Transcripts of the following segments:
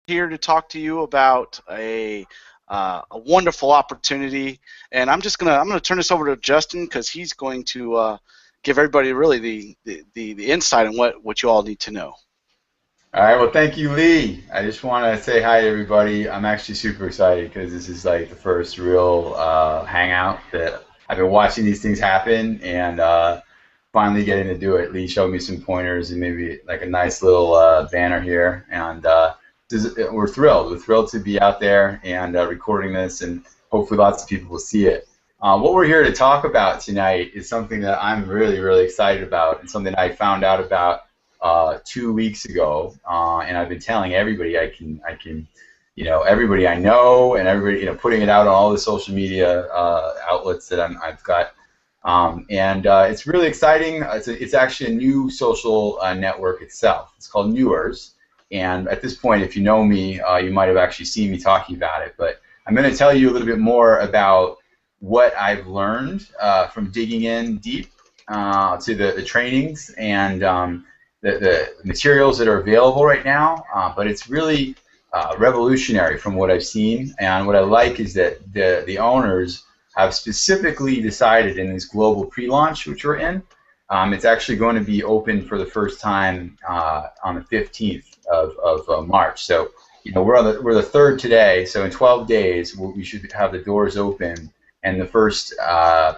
here to talk to you about a wonderful opportunity, and I'm gonna turn this over to Justin because he's going to give everybody really the insight on what you all need to know. All right, well, thank you, Lee. I just want to say hi to everybody. I'm actually super excited because this is like the first real hangout that I've been watching these things happen and finally getting to do it. Lee showed me some pointers and maybe like a nice little banner here, and we're thrilled. We're thrilled to be out there and recording this, and hopefully lots of people will see it. What we're here to talk about tonight is something that I'm really, really excited about, and something I found out about 2 weeks ago, and I've been telling everybody everybody I know, and everybody, putting it out on all the social media outlets that I've got, and it's really exciting. It's actually a new social network itself. It's called Neurs, and at this point, if you know me, you might have actually seen me talking about it. But I'm going to tell you a little bit more about what I've learned from digging in deep to the trainings and the materials that are available right now, but it's really revolutionary from what I've seen. And what I like is that the owners have specifically decided in this global pre-launch, which we're in, it's actually going to be open for the first time on the 15th of March. So we're the third today. So in 12 days we should have the doors open, and the first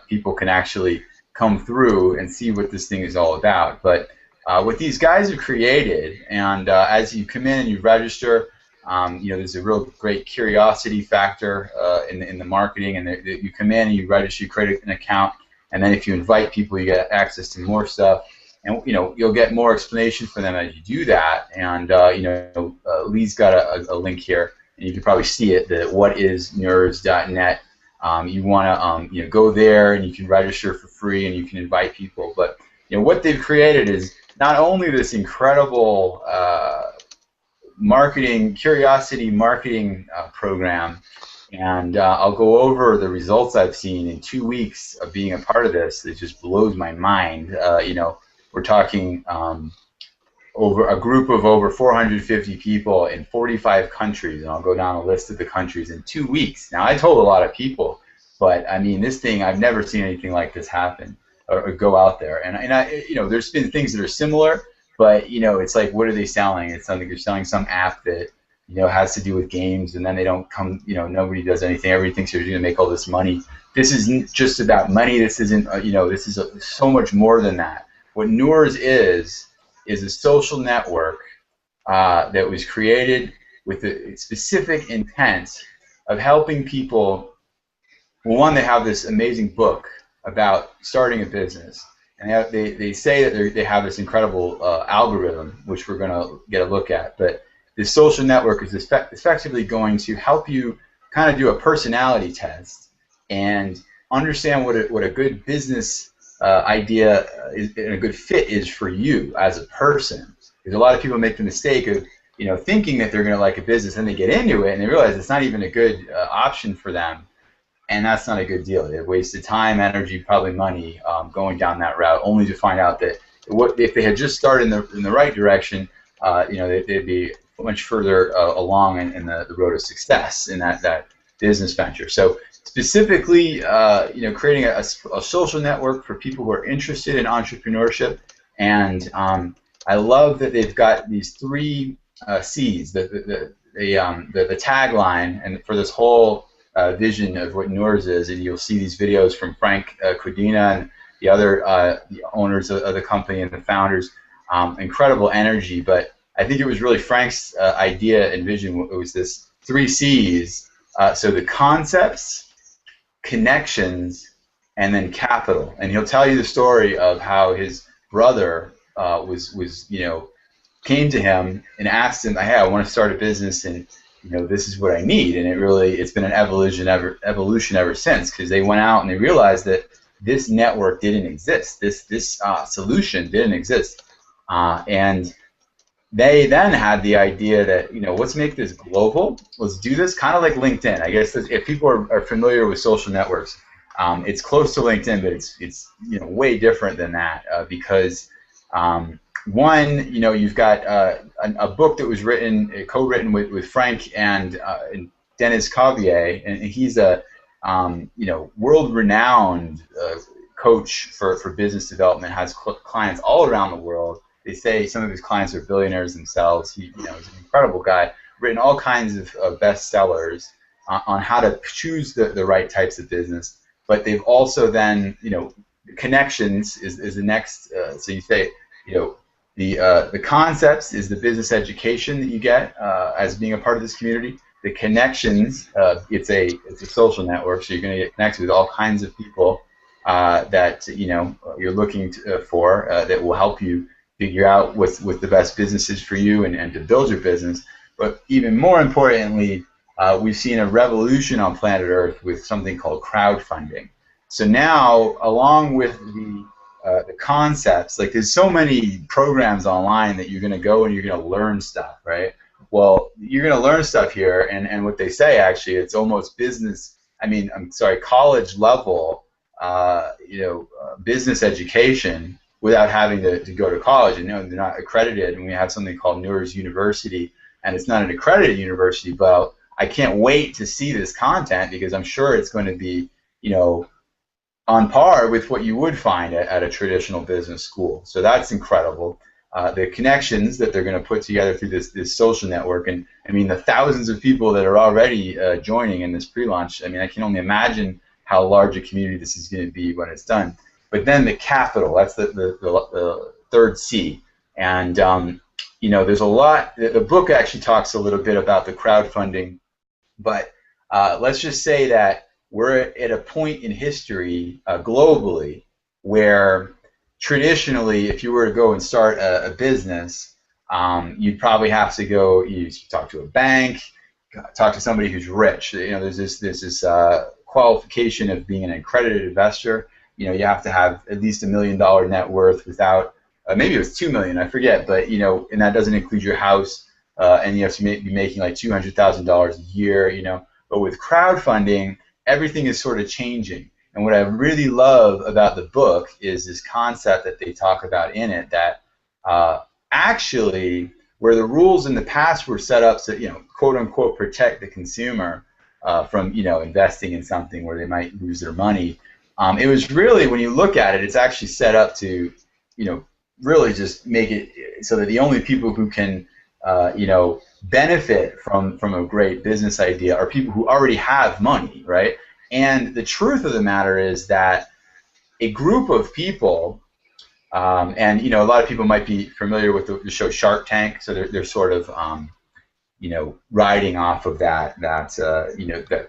people can actually come through and see what this thing is all about. But what these guys have created, and as you come in and you register, there's a real great curiosity factor in the marketing, and you come in and you register, you create an account, and then if you invite people, you get access to more stuff, and you'll get more explanation for them as you do that. And Lee's got a link here, and you can probably see it, the whatisneurs.net. You want to go there, and you can register for free, and you can invite people. But what they've created is not only this incredible curiosity marketing program, and I'll go over the results I've seen in 2 weeks of being a part of this. It just blows my mind. We're talking over a group of over 450 people in 45 countries, and I'll go down a list of the countries in 2 weeks. Now, I told a lot of people, but I mean, this thing, I've never seen anything like this happen or go out there. And there's been things that are similar, but it's like, what are they selling? It's something, you're selling some app that has to do with games, and then they don't come, nobody does anything. Everybody thinks you're going to make all this money. This isn't just about money. This isn't, this is so much more than that. What Neurs is a social network that was created with the specific intent of helping people. Well, one, they have this amazing book about starting a business, and they say that they have this incredible algorithm, which we're going to get a look at. But this social network is effectively going to help you kind of do a personality test and understand what a good business idea is, and a good fit is for you as a person. Because a lot of people make the mistake of thinking that they're going to like a business, and they get into it and they realize it's not even a good option for them. And that's not a good deal. They've wasted time, energy, probably money going down that route, only to find out that if they had just started in the right direction, they'd be much further along in the road of success in that business venture. So specifically, creating a social network for people who are interested in entrepreneurship, and I love that they've got these 3 C's. The tagline, and for this whole vision of what Neurs is, and you'll see these videos from Frank Codina and the other the owners of the company and the founders. Incredible energy, but I think it was really Frank's idea and vision. It was this 3 C's. So the concepts, connections, and then capital. And he'll tell you the story of how his brother came to him and asked him, "Hey, I want to start a business, and this is what I need." And it's been an evolution ever since, because they went out and they realized that this network didn't exist. This solution didn't exist, and they then had the idea that let's make this global. Let's do this kind of like LinkedIn. I guess if people are familiar with social networks, it's close to LinkedIn, but it's way different than that because one, you've got a book that was written, co-written with Frank and Dennis Cavier, and he's a world-renowned coach for business development. Has clients all around the world. They say some of his clients are billionaires themselves. He, is an incredible guy. Written all kinds of bestsellers on how to choose the right types of business. But they've also then, connections is the next. So you say, the concepts is the business education that you get as being a part of this community. The connections, it's a social network, so you're going to get connected with all kinds of people that you're looking for that will help you figure out what's the best businesses for you and to build your business. But even more importantly, we've seen a revolution on planet Earth with something called crowdfunding. So now, along with the concepts, like there's so many programs online that you're going to go and you're going to learn stuff, right? Well, you're going to learn stuff here, and what they say actually, it's almost college level, business education without having to go to college. And they're not accredited, and we have something called Neurs University, and it's not an accredited university, but I can't wait to see this content because I'm sure it's going to be, on par with what you would find at a traditional business school. So that's incredible. The connections that they're going to put together through this social network, and the thousands of people that are already joining in this pre-launch. I can only imagine how large a community this is going to be when it's done. But then the capital, that's the third C. And there's a lot. The book actually talks a little bit about the crowdfunding, but let's just say that we're at a point in history globally where traditionally, if you were to go and start a business, you'd probably have to go. You talk to a bank, talk to somebody who's rich. There's this qualification of being an accredited investor. You have to have at least $1 million net worth without. Maybe it was $2 million, I forget, but and that doesn't include your house, and you have to be making like $200,000 a year. But with crowdfunding, everything is sort of changing. And what I really love about the book is this concept that they talk about in it that actually, where the rules in the past were set up to, quote unquote, protect the consumer from, investing in something where they might lose their money. It was really, when you look at it, it's actually set up to, really just make it so that the only people who can, benefit from a great business idea are people who already have money, right? And the truth of the matter is that a group of people, and a lot of people might be familiar with the show Shark Tank, so they're sort of, riding off of that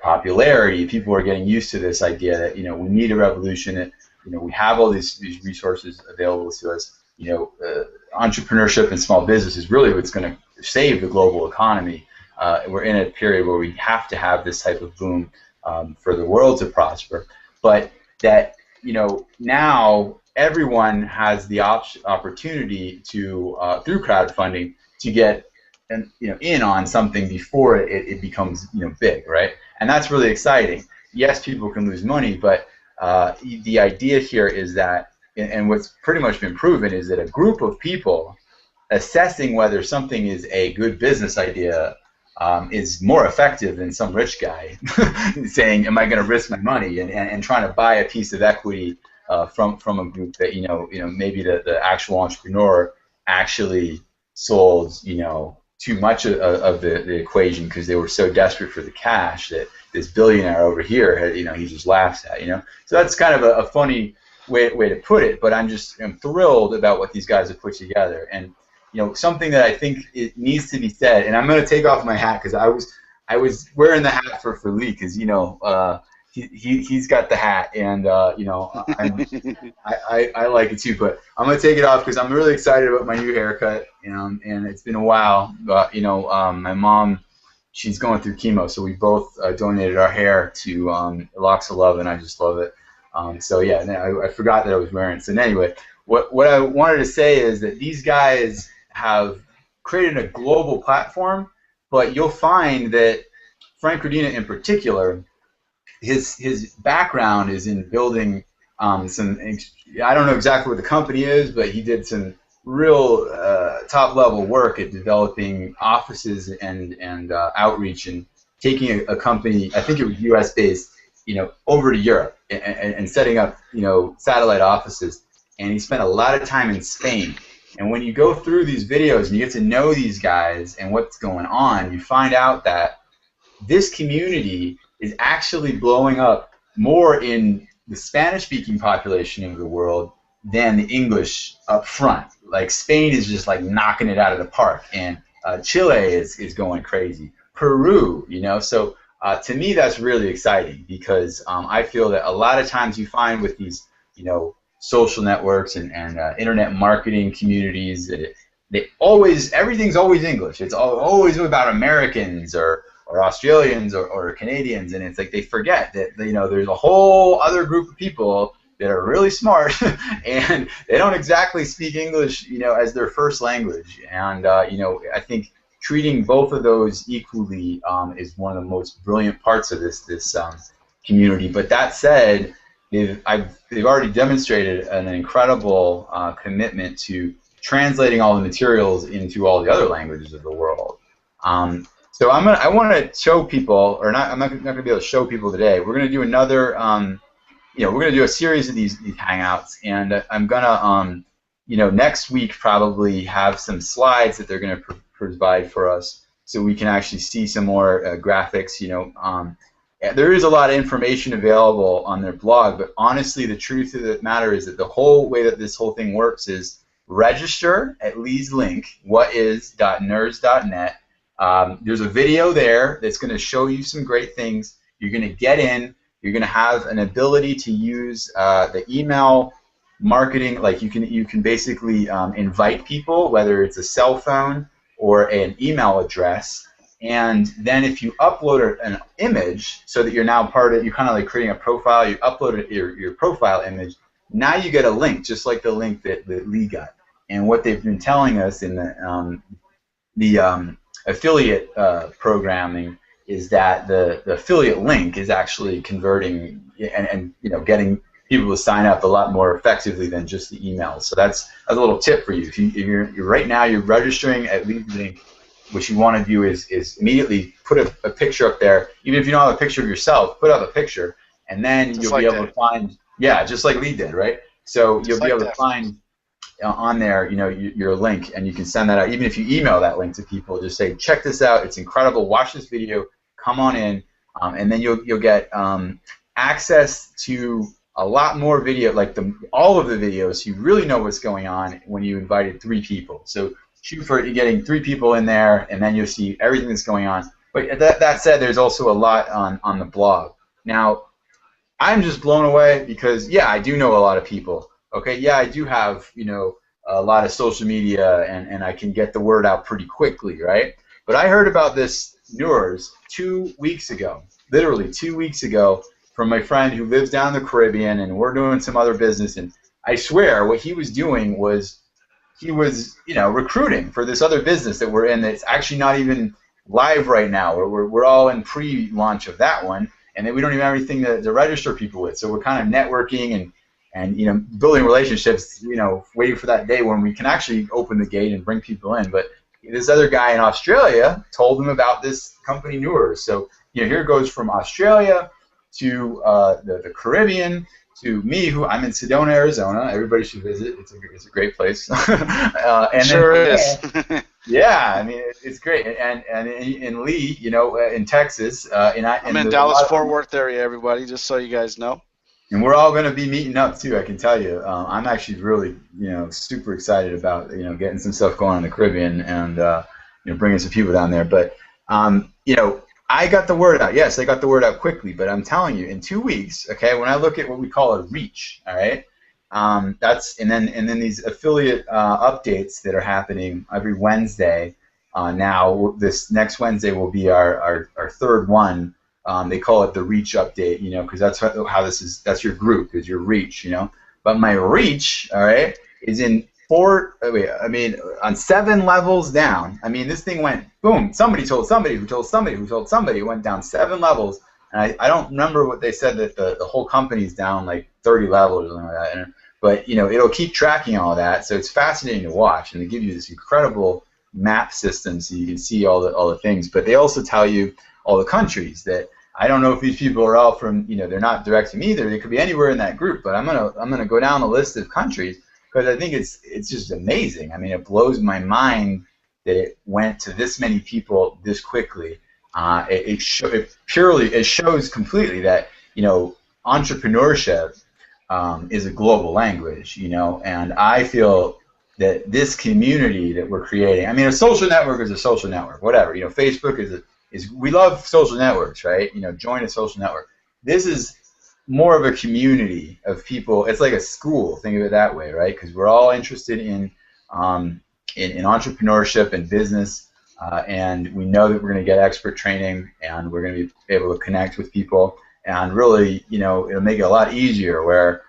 popularity. People are getting used to this idea that we need a revolution. That we have all these resources available to us. Entrepreneurship and small business is really what's going to save the global economy. We're in a period where we have to have this type of boom for the world to prosper, but that now everyone has the opportunity to through crowdfunding to get in on something before it becomes big, right? And that's really exciting. Yes, people can lose money, but the idea here is that, and what's pretty much been proven is that a group of people assessing whether something is a good business idea is more effective than some rich guy saying, "Am I going to risk my money?" and trying to buy a piece of equity from a group that maybe the actual entrepreneur actually sold too much of the equation because they were so desperate for the cash that this billionaire over here had he just laughs at. So that's kind of a funny way to put it, but I'm thrilled about what these guys have put together. And something that I think it needs to be said, and I'm going to take off my hat because I was wearing the hat for Lee because he's got the hat, and I like it too. But I'm going to take it off because I'm really excited about my new haircut, and it's been a while. But my mom, she's going through chemo, so we both donated our hair to Locks of Love, and I just love it. So yeah, I forgot that I was wearing it. So anyway, what I wanted to say is that these guys have created a global platform, but you'll find that Frank Rodina in particular, his background is in building some. I don't know exactly what the company is, but he did some real top level work at developing offices and outreach and taking a company, I think it was U.S. based, over to Europe and setting up, satellite offices. And he spent a lot of time in Spain. And when you go through these videos and you get to know these guys and what's going on, you find out that this community is actually blowing up more in the Spanish-speaking population of the world than the English up front. Like Spain is just like knocking it out of the park, and Chile is going crazy. Peru, So to me, that's really exciting because I feel that a lot of times you find with these, social networks and internet marketing communities that everything's always English. It's always about Americans or Australians or Canadians, and it's like they forget that there's a whole other group of people that are really smart and they don't exactly speak English as their first language. And I think treating both of those equally is one of the most brilliant parts of this community. But that said, they've already demonstrated an incredible commitment to translating all the materials into all the other languages of the world. So I want to show people, or not. I'm not going to be able to show people today. We're going to do another. We're going to do a series of these hangouts, and I'm going to, next week probably have some slides that they're going to provide for us, so we can actually see some more graphics. There is a lot of information available on their blog, but honestly, the truth of the matter is that the whole way that this whole thing works is register at Lee's link, whatis.neurs.net. There's a video there that's going to show you some great things. You're going to get in. You're going to have an ability to use the email marketing. Like you can basically invite people, whether it's a cell phone or an email address. And then if you upload an image, so that you're now you're kind of like creating a profile. You upload your profile image. Now you get a link, just like the link that Lee got. And what they've been telling us in the affiliate programming is that the affiliate link is actually converting and getting people to sign up a lot more effectively than just the emails. So that's a little tip for you. If you're right now you're registering at Lee's link, what you want to do is immediately put a picture up there. Even if you don't have a picture of yourself, put up a picture, and then you'll be able to find, just like Lee did, right? So you'll be able to find on there, your link, and you can send that out. Even if you email that link to people, just say, check this out, it's incredible, watch this video, come on in, and then you'll get access to a lot more video, like all of the videos, so you really know what's going on when you invited 3 people. So shoot for getting 3 people in there, and then you'll see everything that's going on. But that said, there's also a lot on the blog. Now, I'm just blown away because, I do know a lot of people. Okay, I do have, a lot of social media, and I can get the word out pretty quickly, right? But I heard about this Neurs 2 weeks ago, literally 2 weeks ago, from my friend who lives down in the Caribbean, and we're doing some other business, and I swear what he was doing was he was, recruiting for this other business that we're in that's actually not even live right now. We're all in pre-launch of that one, and then we don't even have anything to register people with. So we're kind of networking and building relationships, waiting for that day when we can actually open the gate and bring people in. But this other guy in Australia told him about this company Neurs. So here it goes from Australia to the Caribbean, to me, who I'm in Sedona, Arizona. Everybody should visit. It's a great place. And sure is. Yeah, I mean it's great. And in Lee, in Texas, I'm in Dallas Fort Worth area, everybody, just so you guys know. And we're all going to be meeting up too. I can tell you. I'm actually really, super excited about getting some stuff going in the Caribbean and bringing some people down there. But I got the word out. Yes, I got the word out quickly, but I'm telling you, in 2 weeks, okay, when I look at what we call a reach, all right, that's and then these affiliate updates that are happening every Wednesday. Now, this next Wednesday will be our third one. They call it the reach update, because that's how this is. That's your group, is your reach, But my reach, all right, is in on 7 levels down. I mean, this thing went boom. Somebody told somebody who told somebody who told somebody. It went down 7 levels, and I don't remember what they said that the whole company's down like 30 levels or something like that. but it'll keep tracking all that. So it's fascinating to watch, and they give you this incredible map system so you can see all the things. But they also tell you all the countries that I don't know if these people are all from, they're not direct to me either. They could be anywhere in that group, but I'm gonna go down the list of countries because I think it's just amazing. I mean, it blows my mind that it went to this many people this quickly. It shows completely that entrepreneurship is a global language, and I feel that this community that we're creating. I mean, a social network is a social network, whatever. Facebook is we love social networks, right? Join a social network. This is more of a community of people. It's like a school. Think of it that way, right? Because we're all interested in entrepreneurship and business, and we know that we're going to get expert training, and we're going to be able to connect with people, and really, it'll make it a lot easier where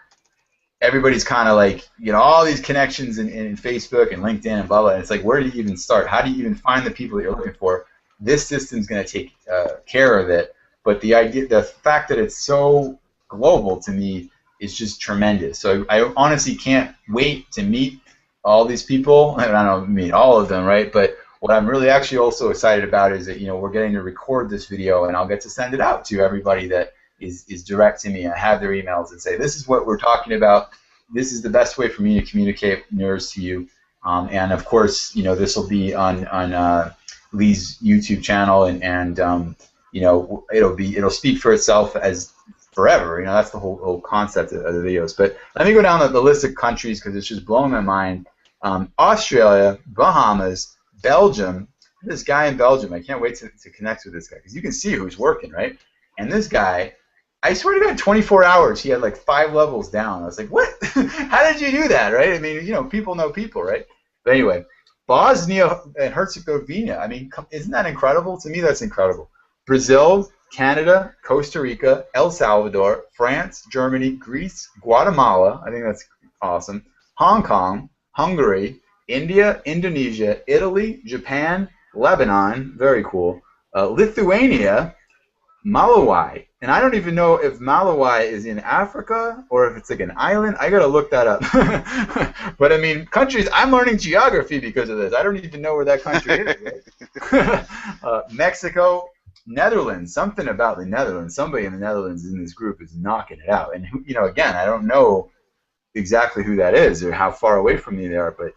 everybody's kind of like, all these connections in Facebook and LinkedIn and blah, blah, and it's like, where do you even start? How do you even find the people that you're looking for? This system's going to take care of it, but the fact that it's so global to me is just tremendous. So I honestly can't wait to meet all these people. I don't meet all of them, right? But what I'm really actually also excited about is that we're getting to record this video, and I'll get to send it out to everybody that is direct to me. I have their emails and say, this is what we're talking about. This is the best way for me to communicate Neurs to you. And of course, this will be on Lee's YouTube channel, and it'll speak for itself as forever. That's the whole concept of the videos. But let me go down the list of countries because it's just blowing my mind. Australia, Bahamas, Belgium. This guy in Belgium, I can't wait to connect with this guy because you can see who's working, right? And this guy, I swear to God, 24 hours, he had like 5 levels down. I was like, what? How did you do that, right? I mean, people know people, right? But anyway, Bosnia and Herzegovina. I mean, isn't that incredible? To me, that's incredible. Brazil, Canada, Costa Rica, El Salvador, France, Germany, Greece, Guatemala. I think that's awesome. Hong Kong, Hungary, India, Indonesia, Italy, Japan, Lebanon. Very cool. Lithuania, Malawi. And I don't even know if Malawi is in Africa or if it's like an island. I gotta look that up. But I mean, countries. I'm learning geography because of this. I don't even know where that country is. Right? Mexico, Netherlands. Something about the Netherlands. Somebody in the Netherlands in this group is knocking it out. And again, I don't know exactly who that is or how far away from me they are. But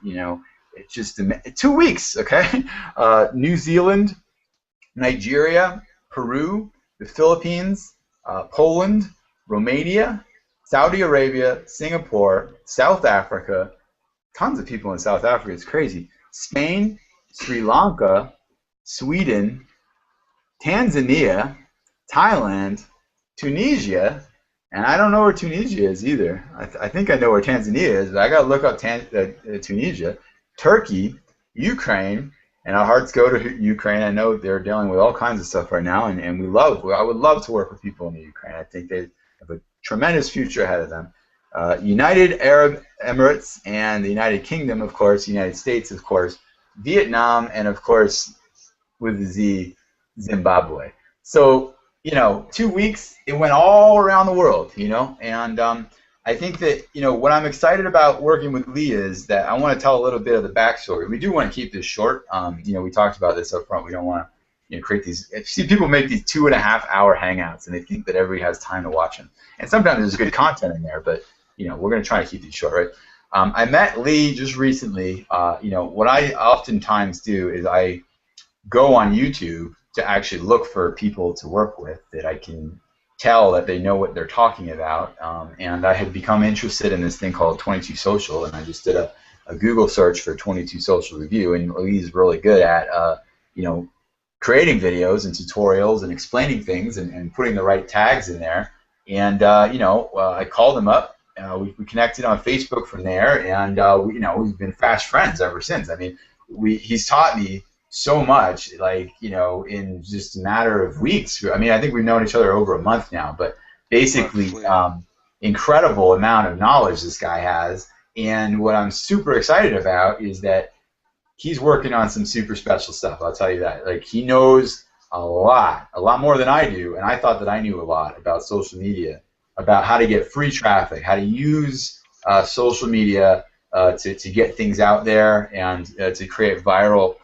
it's just 2 weeks. Okay. New Zealand, Nigeria, Peru, the Philippines, Poland, Romania, Saudi Arabia, Singapore, South Africa, tons of people in South Africa, it's crazy, Spain, Sri Lanka, Sweden, Tanzania, Thailand, Tunisia, and I don't know where Tunisia is either. I think I know where Tanzania is, but I got to look up Tunisia, Turkey, Ukraine, and our hearts go to Ukraine. I know they're dealing with all kinds of stuff right now, and I would love to work with people in the Ukraine. I think they have a tremendous future ahead of them. United Arab Emirates and the United Kingdom, of course, United States, of course, Vietnam, and of course, with the Z, Zimbabwe. So, 2 weeks, it went all around the world, and I think that, what I'm excited about working with Lee is that I want to tell a little bit of the backstory. We do want to keep this short. We talked about this up front. We don't want to create these. You see people make these 2.5-hour hangouts, and they think that everybody has time to watch them. And sometimes there's good content in there, but, we're going to try to keep these short, right? I met Lee just recently. What I oftentimes do is I go on YouTube to actually look for people to work with that I can tell that they know what they're talking about, and I had become interested in this thing called 22 Social, and I just did a Google search for 22 Social Review, and Lee's really good at creating videos and tutorials and explaining things and putting the right tags in there, and I called him up, we connected on Facebook from there, and we've been fast friends ever since. I mean, he's taught me so much, in just a matter of weeks. I mean, I think we've known each other over a month now, but basically, incredible amount of knowledge this guy has. And what I'm super excited about is that he's working on some super special stuff. I'll tell you that. He knows a lot more than I do, and I thought that I knew a lot about social media, about how to get free traffic, how to use social media to get things out there and to create viral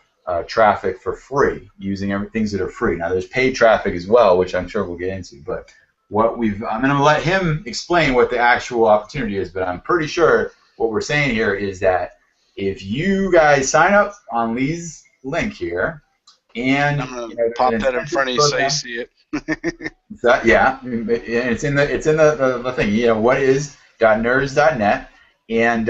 traffic for free using things that are free. Now, there's paid traffic as well, which I'm sure we'll get into. But I'm going to let him explain what the actual opportunity is. But I'm pretty sure what we're saying here is that if you guys sign up on Lee's link here, and I'm gonna pop that in front of you so you see it. Yeah, it's in the thing. What is .neurs.net, and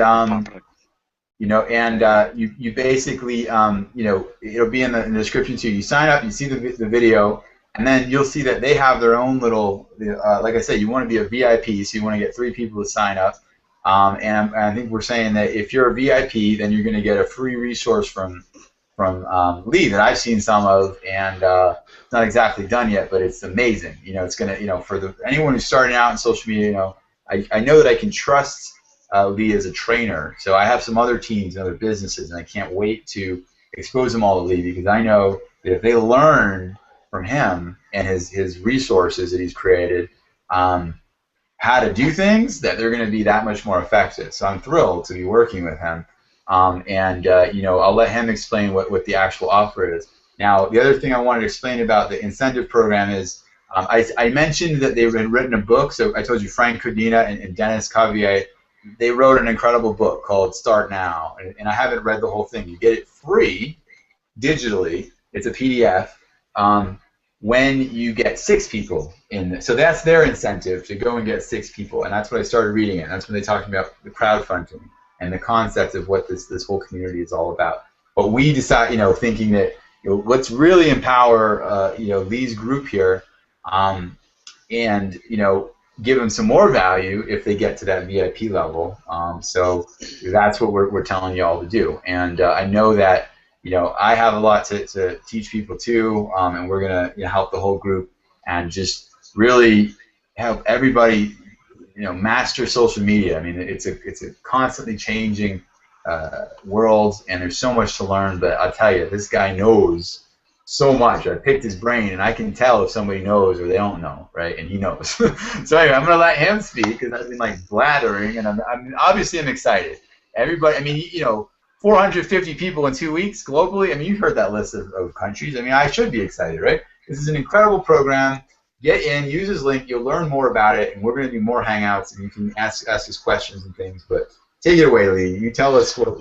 you basically it'll be in the description too. You sign up, you see the video, and then you'll see that they have their own little. Like I said, you want to be a VIP, so you want to get 3 people to sign up. And I think we're saying that if you're a VIP, then you're going to get a free resource from Lee that I've seen some of, and it's not exactly done yet, but it's amazing. It's going to, for anyone who's starting out in social media, I know that I can trust Lee as a trainer. So I have some other teams and other businesses, and I can't wait to expose them all to Lee, because I know that if they learn from him and his resources that he's created, how to do things, that they're going to be that much more effective. So I'm thrilled to be working with him. I'll let him explain what the actual offer is. Now, the other thing I wanted to explain about the incentive program is I mentioned that they've written a book. So I told you Frank Codina and Dennis Cavier, they wrote an incredible book called Start Now. And I haven't read the whole thing. You get it free digitally. It's a PDF. When you get 6 people in. So that's their incentive, to go and get 6 people. And that's when I started reading it. And that's when they talked about the crowdfunding and the concept of what this whole community is all about. But we decide, thinking that let's really empower Lee's group here, and give them some more value if they get to that VIP level. So that's what we're telling you all to do. And I know that I have a lot to teach people too, and we're gonna help the whole group and just really help everybody master social media. I mean, it's a constantly changing world, and there's so much to learn. But I'll tell you, this guy knows so much. I picked his brain, and I can tell if somebody knows or they don't know, right? And he knows. So anyway, I'm gonna let him speak, because I've been blathering, and I'm obviously excited. Everybody, I mean, 450 people in 2 weeks globally. I mean, you've heard that list of countries. I mean, I should be excited, right? This is an incredible program. Get in, use his link. You'll learn more about it, and we're going to do more hangouts, and you can ask us questions and things. But take it away, Lee. You tell us what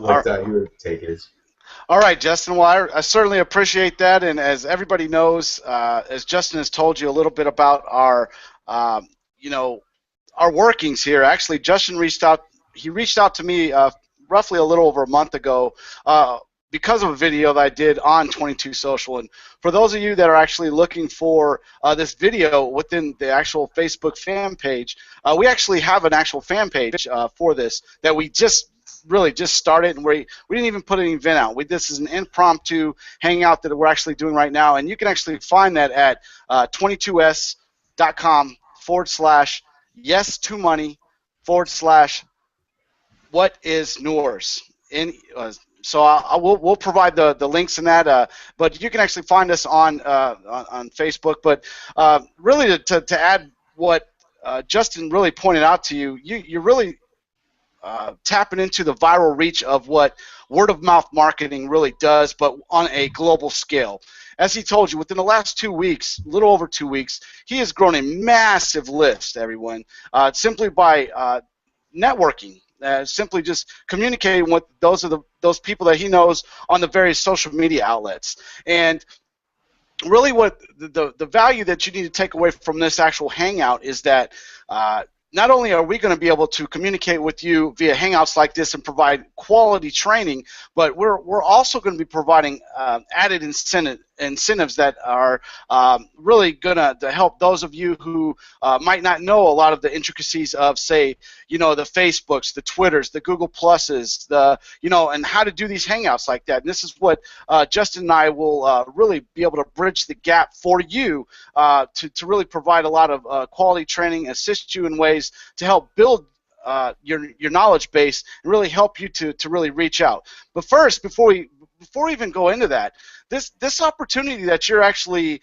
your take is. All right, Justin. Well, I certainly appreciate that. And as everybody knows, as Justin has told you a little bit about our, our workings here. Actually, Justin reached out. He reached out to me roughly a little over a month ago because of a video that I did on 22 Social. And for those of you that are actually looking for this video within the actual Facebook fan page, we actually have an actual fan page for this that we just started, and we didn't even put an event out. This is an impromptu hangout that we're actually doing right now, and you can actually find that at 22s.com/yes2money/ what is Neurs. So we'll provide the links in that, but you can actually find us on Facebook. But really, to add what Justin really pointed out to you, you're really tapping into the viral reach of what word-of-mouth marketing really does, but on a global scale. As he told you, within the last 2 weeks, a little over 2 weeks, he has grown a massive list, everyone, simply by networking. Simply just communicating with those people that he knows on the various social media outlets. And really what the value that you need to take away from this actual hangout is that not only are we going to be able to communicate with you via hangouts like this and provide quality training, but we're also going to be providing added incentives that are really going to help those of you who might not know a lot of the intricacies of, say, the Facebooks, the Twitters, the Google Pluses, and how to do these hangouts like that. And this is what Justin and I will really be able to bridge the gap for you to really provide a lot of quality training, assist you in ways to help build your knowledge base and really help you to really reach out. But first, before we even go into that, this opportunity that you're actually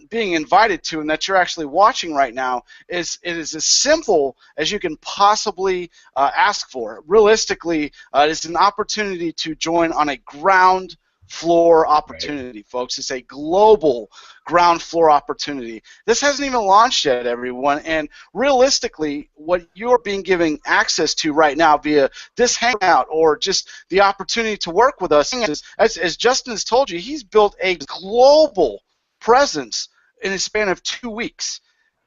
being invited to and that you're actually watching right now it is as simple as you can possibly ask for. Realistically, it is an opportunity to join on a ground floor Right. opportunity, folks. It's a global ground floor opportunity. This hasn't even launched yet, everyone, and realistically, what you're being given access to right now via this hangout or just the opportunity to work with us is, as Justin has told you, he's built a global presence in a span of 2 weeks.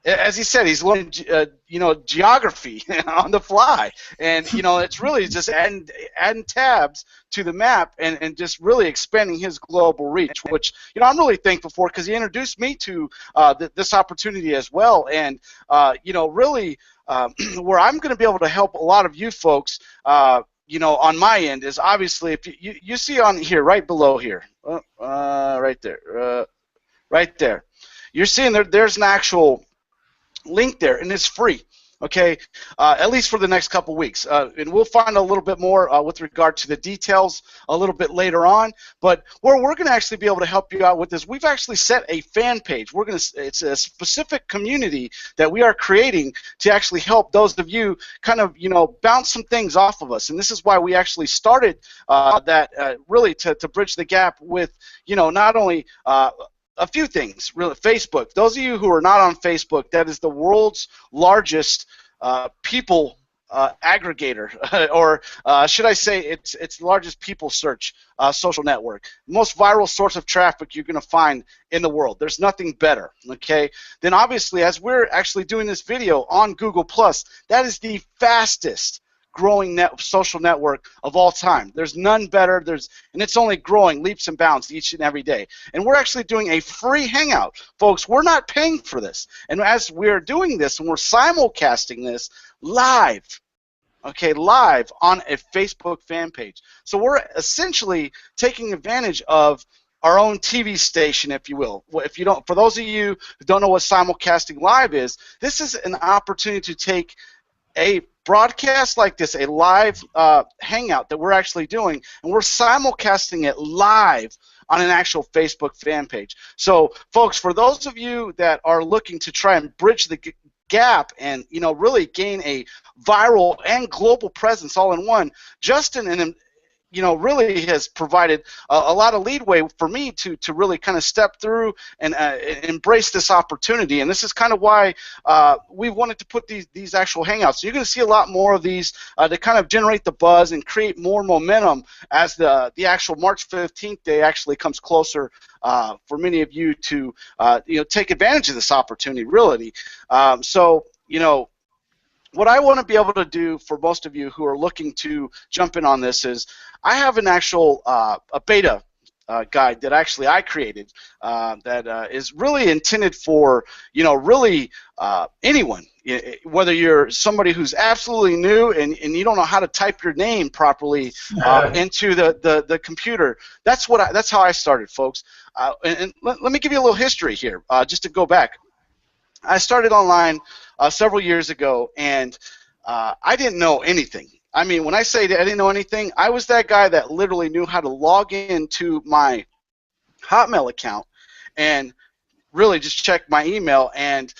As he said, he's learning, geography on the fly, and it's really just adding tabs to the map and just really expanding his global reach, which I'm really thankful for because he introduced me to this opportunity as well, and really where I'm going to be able to help a lot of you folks. On my end is obviously if you see on here right below here, right there, you're seeing there's an actual link there, and it's free. Okay, at least for the next couple weeks, and we'll find a little bit more with regard to the details a little bit later on. But where we're going to actually be able to help you out with this, we've actually set a fan page. It's a specific community that we are creating to actually help those of you kind of bounce some things off of us. And this is why we actually started that really to bridge the gap with not only a few things, really. Facebook. Those of you who are not on Facebook, that is the world's largest people aggregator, or should I say, it's the largest people search social network. Most viral source of traffic you're going to find in the world. There's nothing better. Okay. Then obviously, as we're actually doing this video on Google Plus, that is the fastest growing social network of all time. There's none better. And it's only growing leaps and bounds each and every day. And we're actually doing a free hangout, folks. We're not paying for this. And as we're doing this, and we're simulcasting this live, live on a Facebook fan page. So we're essentially taking advantage of our own TV station, if you will. If you don't, for those of you who don't know what simulcasting live is, this is an opportunity to take a broadcast like this, a live hangout that we're actually doing, and we're simulcasting it live on an actual Facebook fan page. So, folks, for those of you that are looking to try and bridge the gap and really gain a viral and global presence all in one, Justin and really has provided a lot of leadway for me to really kind of step through and embrace this opportunity. And this is kind of why we wanted to put these actual hangouts. So you're going to see a lot more of these to kind of generate the buzz and create more momentum as the actual March 15th day actually comes closer for many of you to take advantage of this opportunity, really. What I want to be able to do for most of you who are looking to jump in on this is I have an actual a beta guide that actually I created that is really intended for really anyone, whether you're somebody who's absolutely new and you don't know how to type your name properly into the computer. That's how I started, folks. And let me give you a little history here, just to go back. I started online several years ago, and I didn't know anything. I mean, when I say that I didn't know anything, I was that guy that literally knew how to log into my Hotmail account and really just check my email and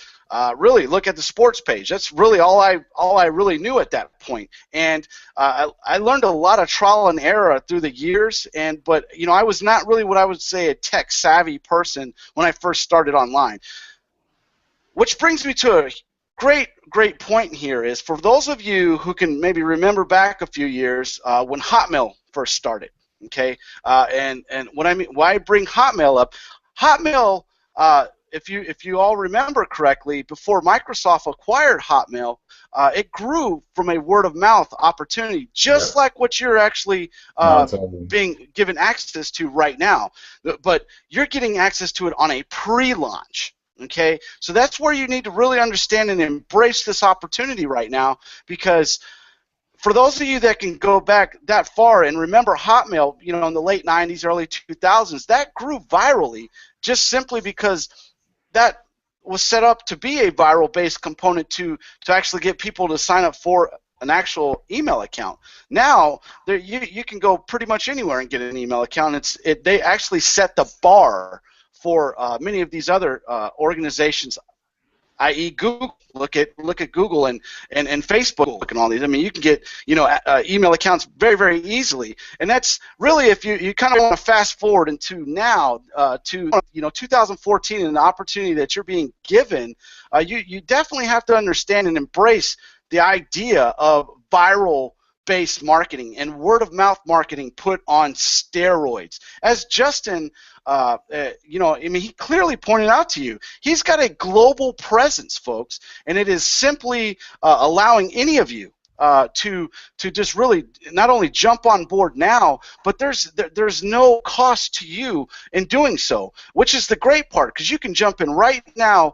really look at the sports page. That's really all I really knew at that point. And I learned a lot of trial and error through the years. But I was not really what I would say a tech savvy person when I first started online. Which brings me to a great point here is for those of you who can maybe remember back a few years when Hotmail first started, okay? And what I mean, why I bring Hotmail up, Hotmail, if you all remember correctly, before Microsoft acquired Hotmail, it grew from a word of mouth opportunity, just like what you're actually being given access to right now. But you're getting access to it on a pre-launch. Okay, so that's where you need to really understand and embrace this opportunity right now, because for those of you that can go back that far and remember Hotmail, in the late 90s, early 2000s, that grew virally just simply because that was set up to be a viral-based component to actually get people to sign up for an actual email account. Now you can go pretty much anywhere and get an email account. They actually set the bar for many of these other organizations, i.e. Google. Look at Google and Facebook and all these. I mean, you can get email accounts very, very easily, and that's really, if you kind of want to fast forward into now to 2014 and the opportunity that you're being given. You definitely have to understand and embrace the idea of viral-based marketing and word-of-mouth marketing put on steroids. As Justin, I mean, he clearly pointed out to you, he's got a global presence, folks, and it is simply allowing any of you to just really not only jump on board now, but there's no cost to you in doing so, which is the great part, because you can jump in right now.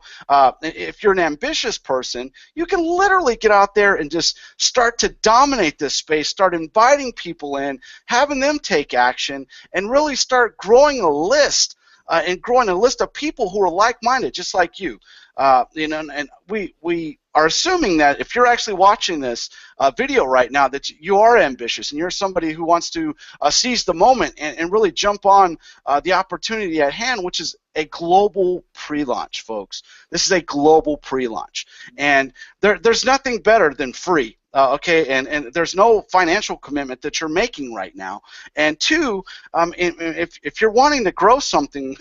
If you're an ambitious person, you can literally get out there and just start to dominate this space, start inviting people in, having them take action, and really start growing a list of people who are like-minded, just like you. And we are assuming that if you're actually watching this video right now, that you are ambitious and you're somebody who wants to seize the moment and really jump on the opportunity at hand, which is a global pre-launch, folks. This is a global pre-launch, and there's nothing better than free. Okay, and there's no financial commitment that you're making right now. And two, if you're wanting to grow something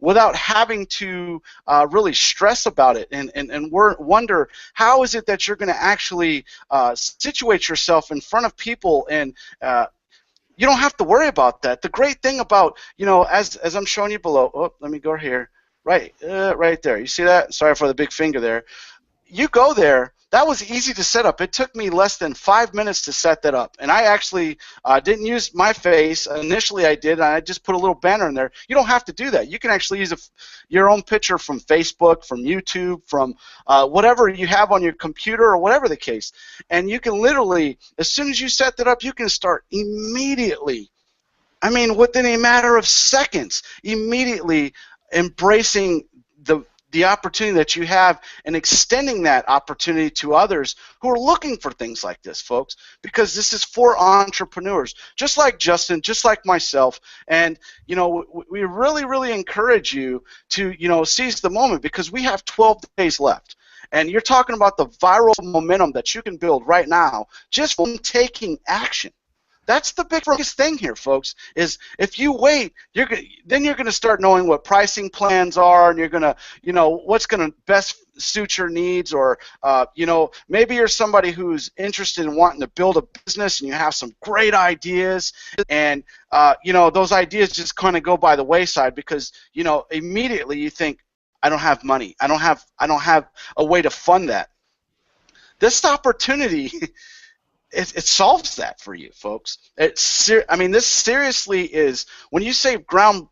without having to really stress about it and wonder how is it that you're going to actually situate yourself in front of people, and you don't have to worry about that. The great thing about, as I'm showing you below, let me go here, right there. You see that? Sorry for the big finger there. You go there. That was easy to set up. It took me less than 5 minutes to set that up, and I actually didn't use my face. Initially I did, and I just put a little banner in there. You don't have to do that. You can actually use your own picture from Facebook, from YouTube, from whatever you have on your computer or whatever the case, and you can literally, as soon as you set that up, you can start immediately, I mean within a matter of seconds, immediately embracing the opportunity that you have and extending that opportunity to others who are looking for things like this, folks, because this is for entrepreneurs, just like Justin, just like myself. And, we really, really encourage you to, seize the moment, because we have 12 days left. And you're talking about the viral momentum that you can build right now just from taking action. That's the biggest thing here, folks, is if you wait, then you're going to start knowing what pricing plans are, and you're going to, what's going to best suit your needs, or, maybe you're somebody who's interested in wanting to build a business and you have some great ideas, and, those ideas just kind of go by the wayside because, immediately you think, I don't have money. I don't have a way to fund that. This opportunity it solves that for you, folks. I mean, this seriously is, when you say a ground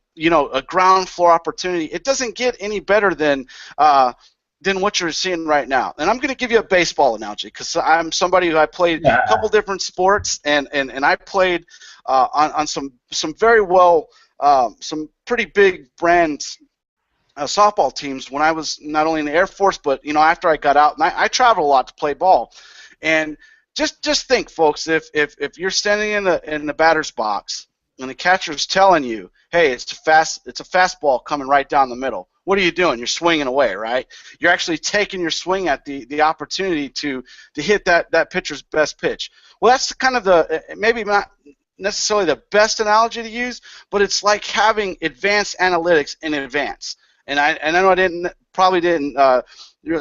floor opportunity, it doesn't get any better than what you're seeing right now. And I'm going to give you a baseball analogy, because I'm somebody who I played a couple different sports, and I played on some very well, some pretty big brands. Softball teams when I was not only in the Air Force, but after I got out, and I traveled a lot to play ball. And just think, folks, if you're standing in the batter's box and the catcher's telling you, hey, it's a fastball coming right down the middle, what are you doing? You're swinging away, right? You're actually taking your swing at the opportunity to hit that pitcher's best pitch. Well, that's kind of maybe not necessarily the best analogy to use, but it's like having advanced analytics in advance. And I know I probably didn't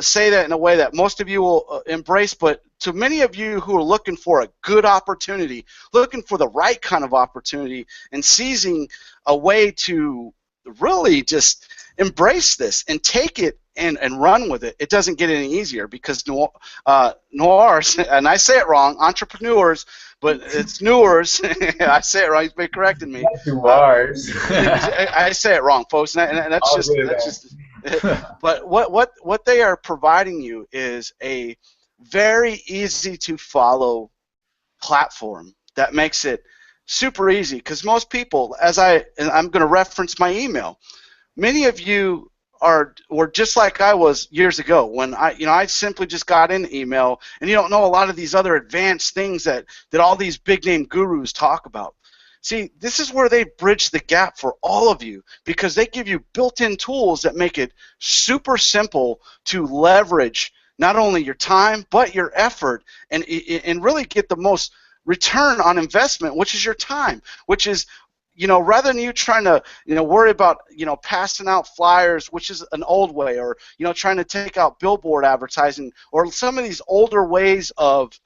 say that in a way that most of you will embrace, but to many of you who are looking for a good opportunity, looking for the right kind of opportunity, and seizing a way to really just embrace this and take it and run with it, it doesn't get any easier, because Neurs, and I say it wrong, entrepreneurs, but it's Neurs. I say it wrong. He's been correcting me. Neurs. I say it wrong, folks, and that's just. But what they are providing you is a very easy to follow platform that makes it super easy, because most people, I'm going to reference my email, many of you were just like I was years ago when I simply just got in email, and you don't know a lot of these other advanced things that all these big name gurus talk about. See, this is where they bridge the gap for all of you, because they give you built-in tools that make it super simple to leverage not only your time but your effort, and really get the most return on investment, which is your time, which is, rather than you trying to, worry about, passing out flyers, which is an old way, or, trying to take out billboard advertising, or some of these older ways of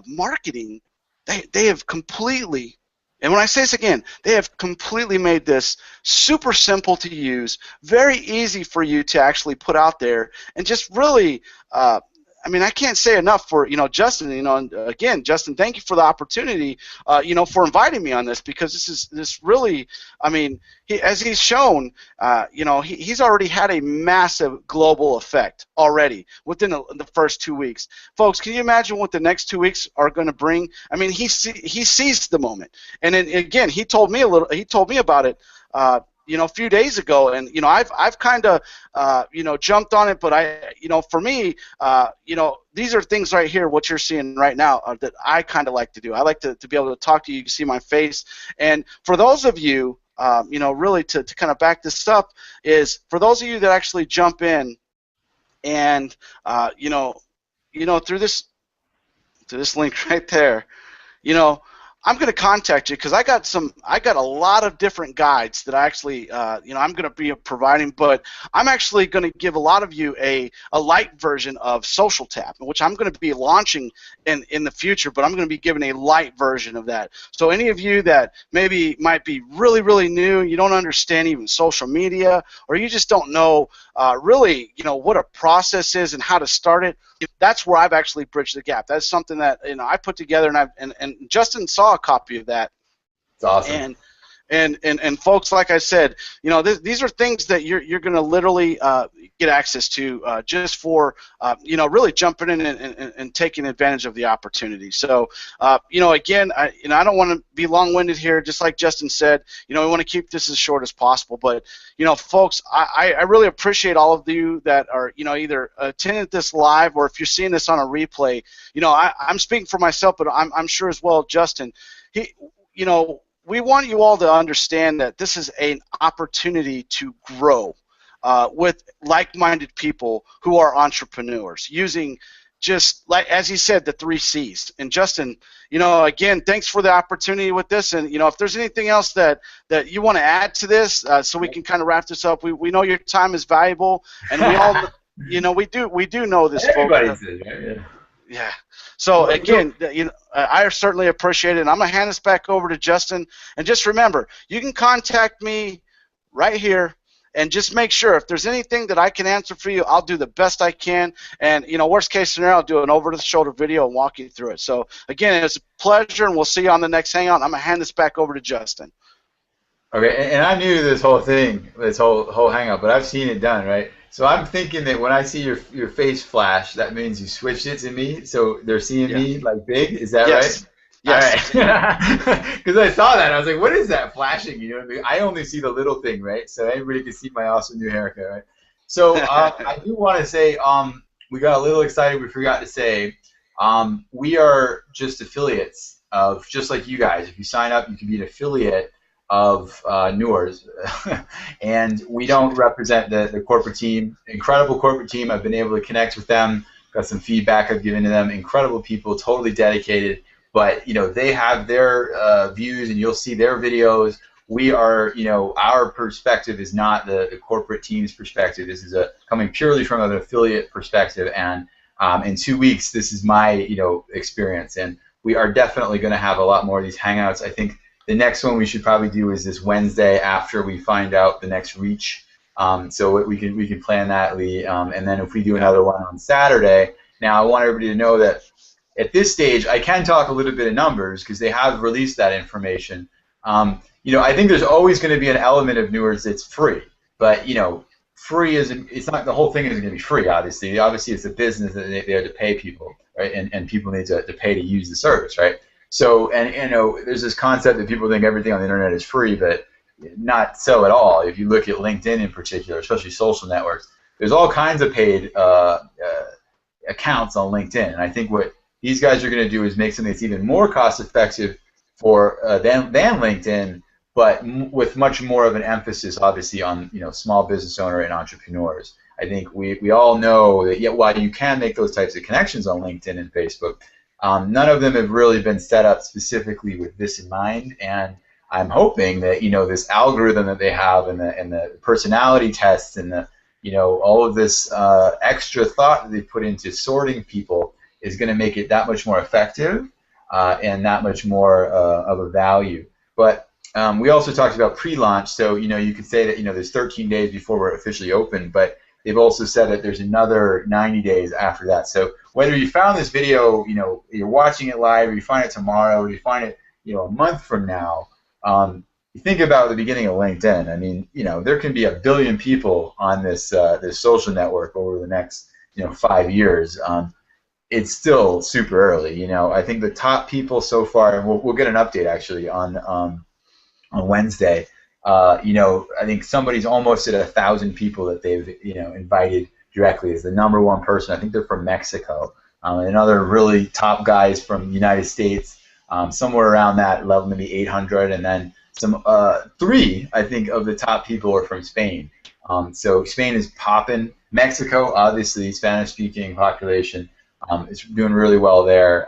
marketing, they have completely, and when I say this again, they have completely made this super simple to use, very easy for you to actually put out there, and just really, I can't say enough for, Justin, and again, Justin, thank you for the opportunity, for inviting me on this, because this really, as he's shown, he's already had a massive global effect already within the first 2 weeks. Folks, can you imagine what the next 2 weeks are going to bring? He seized the moment, and then, again, he told me about it, a few days ago, and I've kind of jumped on it, but for me, these are things right here, what you're seeing right now, that I kind of like to do. I like to be able to talk to you. You can see my face, and for those of you, really to kind of back this up, is for those of you that actually jump in, and through this link right there, I'm going to contact you, because I got a lot of different guides that I actually, I'm going to be providing, but I'm actually going to give a lot of you a light version of Social Tap, which I'm going to be launching in the future, but I'm going to be giving a light version of that. So any of you that maybe might be really, really new, you don't understand even social media, or you just don't know really, what a process is and how to start it, that's where I've actually bridged the gap. That's something that I put together, and Justin saw a copy of that. It's awesome. And folks, like I said, these are things that you're going to literally get access to, just for really jumping in and taking advantage of the opportunity. So again, I don't want to be long-winded here. Just like Justin said, we want to keep this as short as possible. But folks, I really appreciate all of you that are either attending this live, or if you're seeing this on a replay. I'm speaking for myself, but I'm sure as well Justin. We want you all to understand that this is an opportunity to grow with like-minded people who are entrepreneurs, using, just like as he said, the 3 C's. And Justin, again, thanks for the opportunity with this. And if there's anything else that you want to add to this, so we can kind of wrap this up. We know your time is valuable, and we all, we do know this. Everybody says, right? Yeah. Yeah. So again, I certainly appreciate it. And I'm gonna hand this back over to Justin. And just remember, you can contact me right here, and just make sure if there's anything that I can answer for you, I'll do the best I can. And worst case scenario, I'll do an over-the-shoulder video and walk you through it. So again, it's a pleasure, and we'll see you on the next hangout. I'm gonna hand this back over to Justin. Okay, and I'm new to this whole thing, this whole hangout, but I've seen it done, right? So I'm thinking that when I see your face flash, that means you switched it to me, so they're seeing me like big. Is that right? Yes. All right. Because I saw that, I was like, what is that flashing? You know what I mean? I only see the little thing, right? So everybody can see my awesome new haircut, right? So I do want to say, we got a little excited. We forgot to say, we are just affiliates of, just like you guys. If you sign up, you can be an affiliate of Neurs, and we don't represent the corporate team. Incredible corporate team. I've been able to connect with them, got some feedback I've given to them. Incredible people, totally dedicated, but they have their views, and you'll see their videos. We are, our perspective is not the corporate team's perspective. This is coming purely from an affiliate perspective, and in 2 weeks, this is my experience, and we are definitely going to have a lot more of these hangouts. I think the next one we should probably do is this Wednesday after we find out the next reach. So we can plan that, Lee. And then if we do another one on Saturday, now I want everybody to know that at this stage I can talk a little bit of numbers because they have released that information. I think there's always going to be an element of Neurs that's free, but free isn't. It's not, the whole thing isn't going to be free. Obviously, it's a business that they have to pay people, right? And people need to pay to use the service, right? So, and there's this concept that people think everything on the internet is free, but not so at all. If you look at LinkedIn in particular, especially social networks, there's all kinds of paid accounts on LinkedIn. And I think what these guys are going to do is make something that's even more cost effective for than LinkedIn, but with much more of an emphasis, obviously, on small business owner and entrepreneurs. I think we all know that while you can make those types of connections on LinkedIn and Facebook, none of them have really been set up specifically with this in mind. And I'm hoping that this algorithm that they have and the personality tests and the all of this extra thought that they put into sorting people is going to make it that much more effective and that much more of a value. But we also talked about pre-launch, so you could say that there's 13 days before we're officially open, but they've also said that there's another 90 days after that. So whether you found this video, you're watching it live, or you find it tomorrow, or you find it a month from now, you think about the beginning of LinkedIn. I mean, there can be 1 billion people on this this social network over the next 5 years. It's still super early. I think the top people so far, and we'll get an update actually on Wednesday. I think somebody's almost at 1,000 people that they've invited directly as the #1 person. I think they're from Mexico, and other really top guys from the United States, somewhere around that level, maybe 800, and then some 3, I think, of the top people are from Spain. So Spain is popping. Mexico, obviously, Spanish-speaking population, is doing really well there.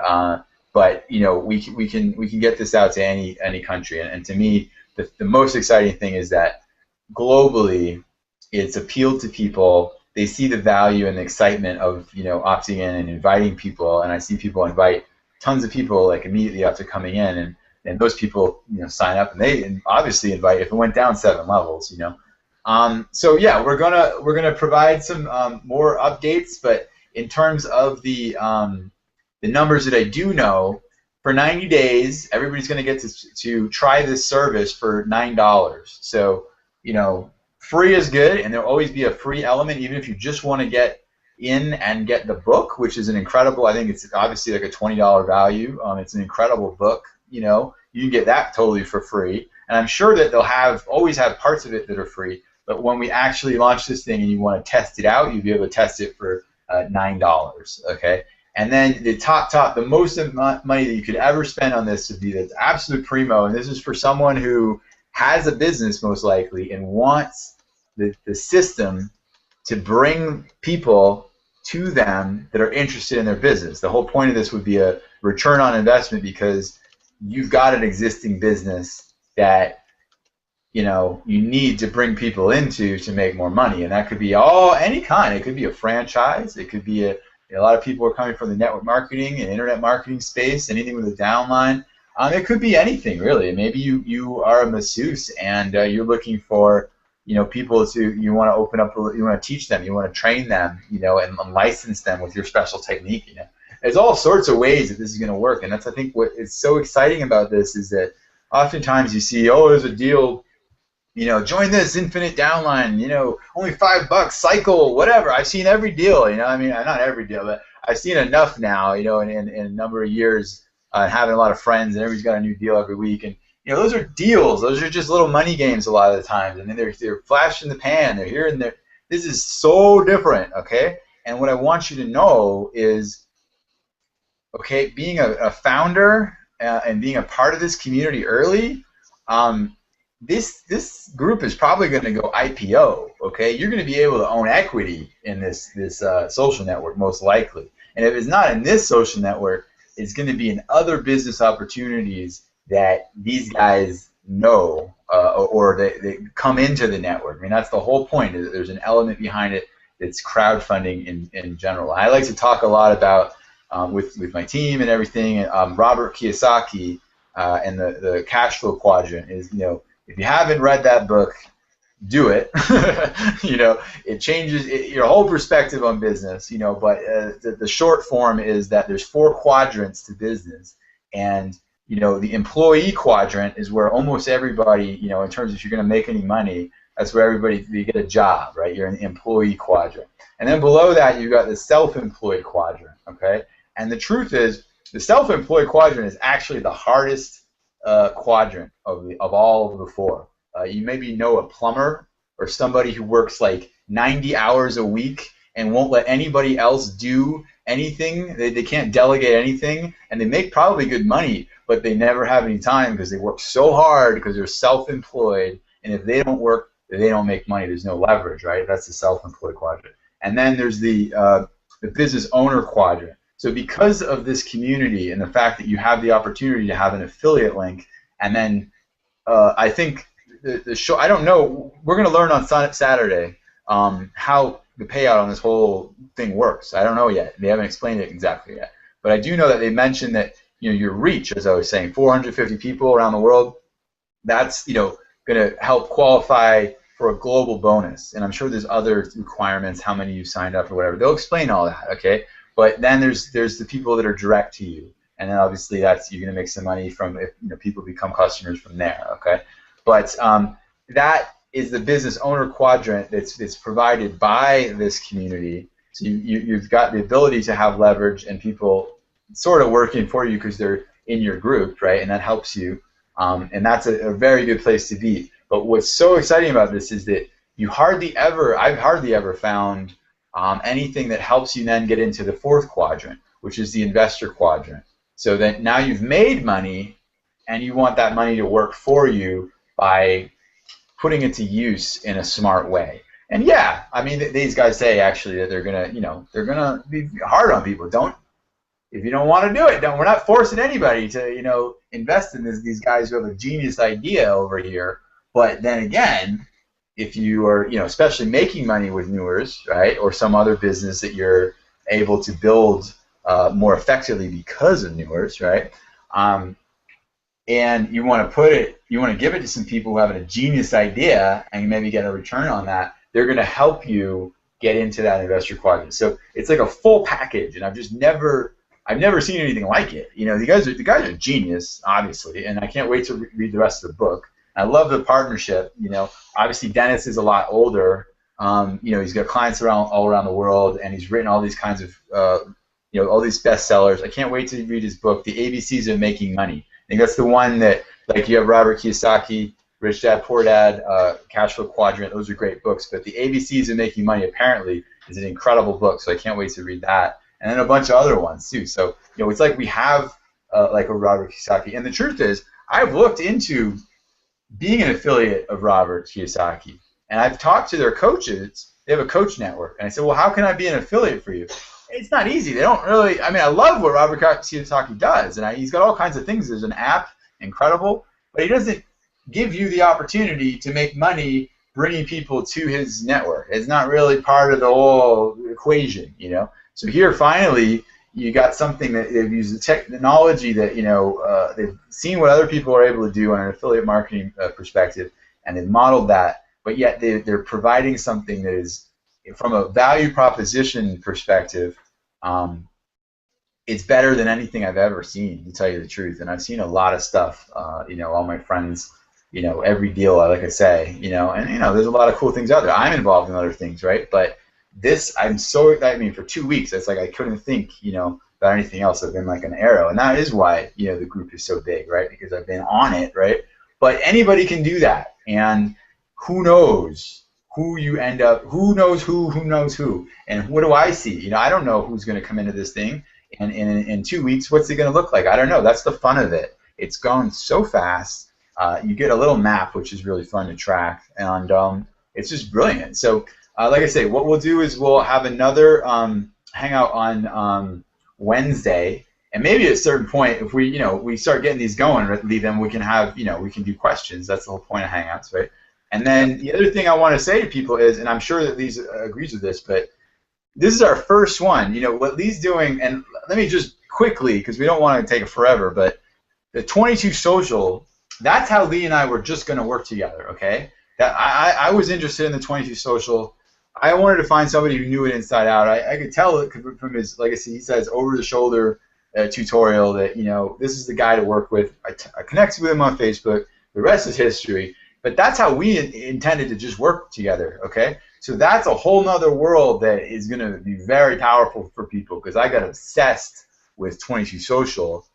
But we can get this out to any country, and to me, the most exciting thing is that globally, it's appealed to people. They see the value and the excitement of opting in and inviting people, and I see people invite tons of people like immediately after coming in, and those people sign up, and they obviously invite if it went down 7 levels. So yeah, we're gonna provide some more updates, but in terms of the numbers that I do know, for 90 days, everybody's going to get to try this service for $9. So, free is good, and there'll always be a free element, even if you just want to get in and get the book, which is an incredible, I think it's obviously like a $20 value. It's an incredible book. You can get that totally for free. And I'm sure that they'll always have parts of it that are free, but when we actually launch this thing and you want to test it out, you'll be able to test it for $9, okay? And then the most money that you could ever spend on this would be the absolute primo, and this is for someone who has a business most likely and wants the system to bring people to them that are interested in their business. The whole point of this would be a return on investment, because you've got an existing business that you need to bring people into to make more money, and that could be any kind. It could be a franchise. It could be a lot of people are coming from the network marketing and internet marketing space, anything with a downline. It could be anything, really. Maybe you are a masseuse and you're looking for people you want to open up, you want to teach them, you want to train them, and license them with your special technique. There's all sorts of ways that this is going to work, and that's, I think, what is so exciting about this is that oftentimes you see, there's a deal. Join this infinite downline, only $5, cycle, whatever. I've seen every deal, I mean, not every deal, but I've seen enough now, in a number of years, having a lot of friends, and everybody's got a new deal every week. And, those are deals. Those are just little money games a lot of the times. And then they're flash in the pan. They're here and there. This is so different, okay? And what I want you to know is, okay, being a founder and being a part of this community early, this group is probably going to go IPO. Okay, you're going to be able to own equity in this social network most likely, and if it's not in this social network, it's going to be in other business opportunities that these guys know or they come into the network. I mean, that's the whole point. Is that there's an element behind it that's crowdfunding in general. I like to talk a lot about with my team and everything. Robert Kiyosaki and the cash flow quadrant is if you haven't read that book, do it. It changes your whole perspective on business. But the short form is that there's 4 quadrants to business, and the employee quadrant is where almost everybody, in terms of if you're going to make any money, that's where you get a job, right? You're in the employee quadrant, and then below that you've got the self-employed quadrant. Okay, and the truth is, the self-employed quadrant is actually the hardest quadrant of all of the 4. you maybe know a plumber or somebody who works like 90 hours a week and won't let anybody else do anything. They can't delegate anything, and they make probably good money, but they never have any time because they work so hard because they're self-employed, and if they don't work, they don't make money. There's no leverage, right? That's the self-employed quadrant. And then there's the business owner quadrant. So because of this community and the fact that you have the opportunity to have an affiliate link, and then I think the show, I don't know, we're going to learn on Saturday how the payout on this whole thing works. I don't know yet. They haven't explained it exactly yet. But I do know that they mentioned that, you know, your reach, as I was saying, 450 people around the world, that's, you know, going to help qualify for a global bonus. And I'm sure there's other requirements, how many you signed up or whatever. They'll explain all that, okay? But then there's the people that are direct to you. And then obviously that's, you're going to make some money from if, you know, people become customers from there, okay? But that is the business owner quadrant that's provided by this community. So you've got the ability to have leverage and people sort of working for you because they're in your group, right? And that helps you. And that's a very good place to be. But what's so exciting about this is that I've hardly ever found anything that helps you then get into the fourth quadrant, which is the investor quadrant. So that now you've made money and you want that money to work for you by putting it to use in a smart way. And yeah, I mean, these guys say actually that they're gonna, you know, they're gonna be hard on people. If you don't want to do it, we're not forcing anybody to, you know, invest in these guys who have a genius idea over here. But then again, if you are, you know, especially making money with Neurs, right, or some other business that you're able to build more effectively because of Neurs, right, and you want to give it to some people who have a genius idea and you maybe get a return on that, they're going to help you get into that investor quadrant. So it's like a full package, and I've never seen anything like it. You know, the guys are genius, obviously, and I can't wait to read the rest of the book. I love the partnership. You know, obviously Dennis is a lot older. You know, he's got clients all around the world, and he's written all these kinds of, you know, all these bestsellers. I can't wait to read his book, The ABCs of Making Money. I think that's the one that, like, you have Robert Kiyosaki, Rich Dad, Poor Dad, Cash Flow Quadrant. Those are great books. But The ABCs of Making Money apparently is an incredible book, so I can't wait to read that. And then a bunch of other ones too. So, you know, it's like we have like a Robert Kiyosaki. And the truth is, I've looked into being an affiliate of Robert Kiyosaki, and I've talked to their coaches. They have a coach network, and I said, well, how can I be an affiliate for you? It's not easy. They don't really. I mean, I love what Robert Kiyosaki does, and he's got all kinds of things. There's an app, incredible, but he doesn't give you the opportunity to make money bringing people to his network. It's not really part of the whole equation, you know. So here, finally, you got something that they've used the technology that, you know, they've seen what other people are able to do on an affiliate marketing perspective, and they've modeled that. But yet they're providing something that is, from a value proposition perspective, it's better than anything I've ever seen, to tell you the truth. And I've seen a lot of stuff. You know, all my friends, you know, every deal, like I say, you know, and, you know, there's a lot of cool things out there. I'm involved in other things, right? But this, I mean, for 2 weeks, it's like I couldn't think, you know, about anything else. I've been like an arrow, and that is why, you know, the group is so big, right? Because I've been on it, right? But anybody can do that, and who knows who you end up, who knows who, and what do I see? You know, I don't know who's going to come into this thing, and in 2 weeks, what's it going to look like? I don't know. That's the fun of it. It's going so fast. You get a little map, which is really fun to track, and it's just brilliant. So, like I say, what we'll do is we'll have another hangout on Wednesday, and maybe at a certain point, if we start getting these going, then we can have, we can do questions. That's the whole point of hangouts, right? And then the other thing I want to say to people is, and I'm sure that Lee's agrees with this, but this is our first one. What Lee's doing, and let me just quickly, because we don't want to take it forever, but the 22 Social, that's how Lee and I were just going to work together, okay? That I was interested in the 22 Social. I wanted to find somebody who knew it inside out. I could tell it from his, like I said, he says, over-the-shoulder tutorial that, this is the guy to work with. I connected with him on Facebook. The rest is history. But that's how we intended to just work together, okay? So that's a whole nother world that is going to be very powerful for people, because I got obsessed with 22 Social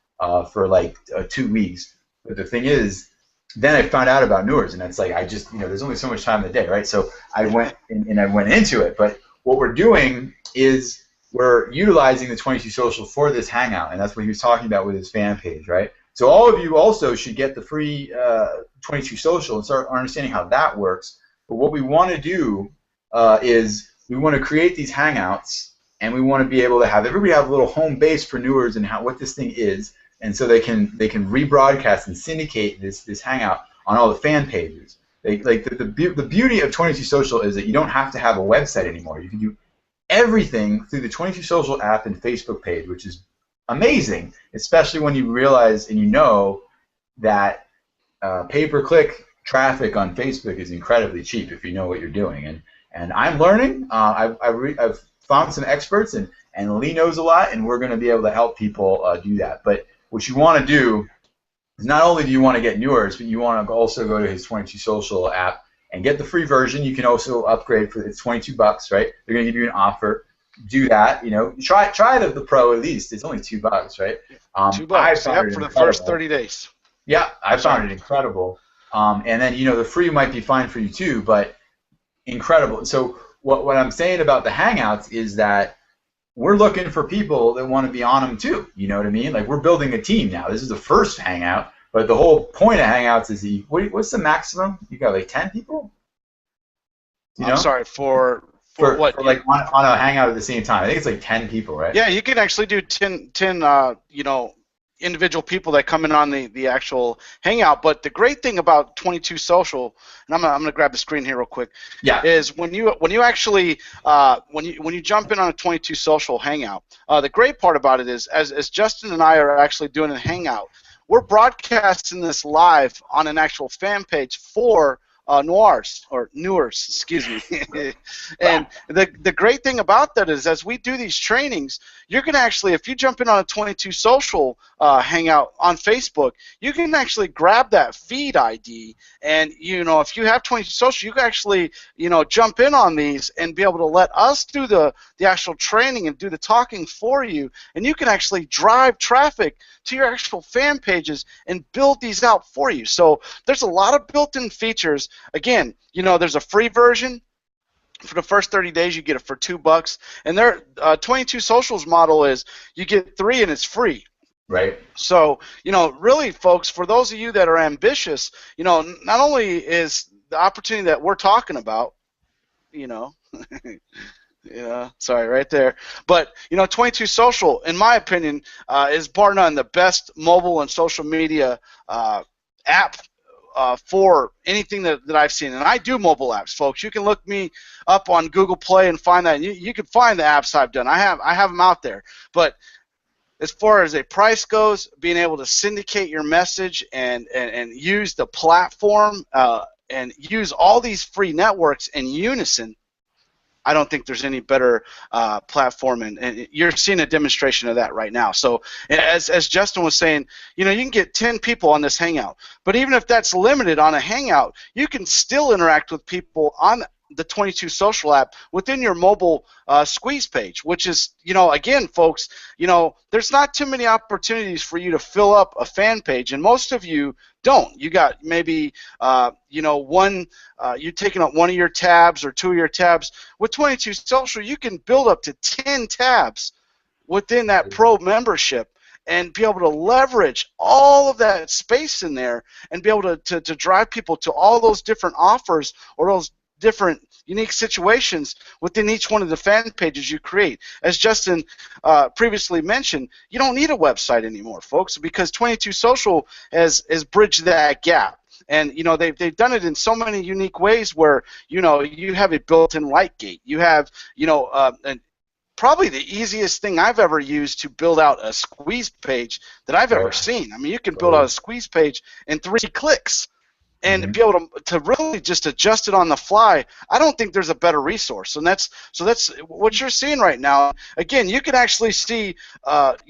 for like 2 weeks. But the thing is, then I found out about Neurs, and it's like I just, there's only so much time in the day, right? So I went and I went into it. But what we're doing is we're utilizing the 22 Social for this hangout, and that's what he was talking about with his fan page, right? So all of you also should get the free 22 Social and start understanding how that works. But what we want to do is we want to create these hangouts, and we want to be able to have everybody have a little home base for Neurs and what this thing is, and so they can rebroadcast and syndicate this hangout on all the fan pages. The beauty of 22 Social is that you don't have to have a website anymore. You can do everything through the 22 Social app and Facebook page, which is amazing, especially when you realize and you know that pay-per-click traffic on Facebook is incredibly cheap if you know what you're doing. And I'm learning. I've found some experts, and Lee knows a lot, and we're going to be able to help people do that. But what you want to do is not only do you want to get Neurs, but you want to also go to his 22 Social app and get the free version. You can also upgrade for it's $22, right? They're going to give you an offer. Do that. Try the Pro at least. It's only $2, right? $2. For the first 30 days. Yeah, I found it incredible. And then the free might be fine for you too, but incredible. So what I'm saying about the Hangouts is that we're looking for people that want to be on them too. You know what I mean? Like we're building a team now. This is the first Hangout, but the whole point of Hangouts is what's the maximum? You got like 10 people? I'm sorry, for what? For like on a Hangout at the same time. I think it's like 10 people, right? Yeah, you can actually do 10 individual people that come in on the actual Hangout. But the great thing about 22 Social, and I'm gonna grab the screen here real quick, is when you actually when you jump in on a 22 Social Hangout, the great part about it is as Justin and I are actually doing a Hangout, we're broadcasting this live on an actual fan page for Neurs, excuse me. And the great thing about that is as we do these trainings, you're going to actually, if you jump in on a 22 Social Hangout on Facebook, you can actually grab that feed ID, and if you have 22 Social, you can actually jump in on these and be able to let us do the actual training and do the talking for you, and you can actually drive traffic to your actual fan pages and build these out for you. So there's a lot of built-in features. Again, there's a free version. For the first 30 days, you get it for $2, and their 22 Socials model is you get 3 and it's free. Right. So really, folks, for those of you that are ambitious, not only is the opportunity that we're talking about, yeah, sorry, right there. But 22 Social, in my opinion, is bar none the best mobile and social media app for anything that I've seen. And I do mobile apps, folks. You can look me up on Google Play and find that. And you can find the apps I've done. I have them out there. But as far as a price goes, being able to syndicate your message and use the platform and use all these free networks in unison, I don't think there's any better platform, and you're seeing a demonstration of that right now. So as Justin was saying, you can get 10 people on this Hangout, but even if that's limited on a Hangout, you can still interact with people on the 22 Social app within your mobile squeeze page, which is, again, folks, there's not too many opportunities for you to fill up a fan page, and most of you don't. You got maybe, you're taking up one of your tabs or 2 of your tabs. With 22 Social, you can build up to 10 tabs within that Pro membership and be able to leverage all of that space in there and be able to drive people to all those different offers or those different unique situations within each one of the fan pages you create. As Justin previously mentioned, you don't need a website anymore, folks, because 22 Social has bridged that gap. And they've done it in so many unique ways where you have a built-in light gate. You have and probably the easiest thing I've ever used to build out a squeeze page that I've ever seen. I mean, you can build out a squeeze page in 3 clicks. And be able to really just adjust it on the fly. I don't think there's a better resource, and that's what you're seeing right now. Again, you can actually see, not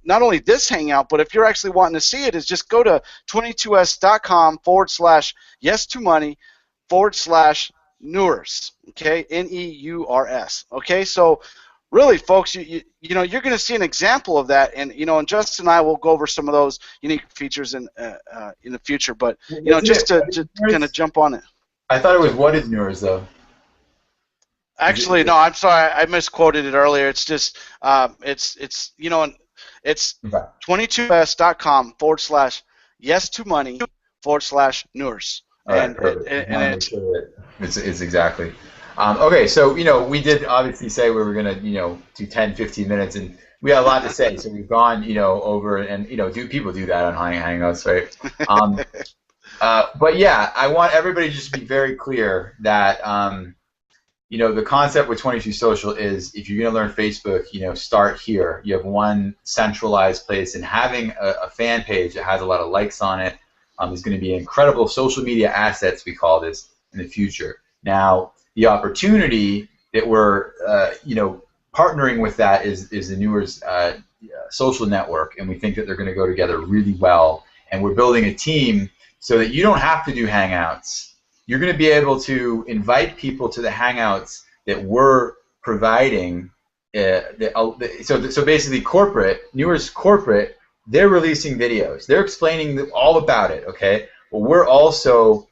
only this Hangout, but if you're actually wanting to see it, is just go to 22s.com/yes2money/Neurs. Okay, Neurs. Okay, so really, folks, you know, you're going to see an example of that, and you know, and Justin and I will go over some of those unique features in the future. But you know, Wasn't it just what is to kind of Neurs? jump on it. I thought it was what is Neurs though. Is Actually, no, it I'm sorry, I misquoted it earlier. It's just it's you know, it's okay. 22s.com/ yes to money / Neurs, All right, perfect. Just want to make it's sure that it's exactly. Okay, so we did obviously say we were gonna do 10, 15 minutes, and we had a lot to say. So we've gone over, and do people do that on Hangouts, right? Um, but yeah, I want everybody just to be very clear that the concept with 22 Social is if you're going to learn Facebook, start here. You have one centralized place, and having a fan page that has a lot of likes on it is going to be incredible social media assets, we call this, in the future. Now, the opportunity that we're, partnering with that is the Neurs social network, and we think that they're going to go together really well. And we're building a team so that you don't have to do Hangouts. You're going to be able to invite people to the Hangouts that we're providing. So basically, Neurs corporate, they're releasing videos. They're explaining all about it. Okay. Well, we're also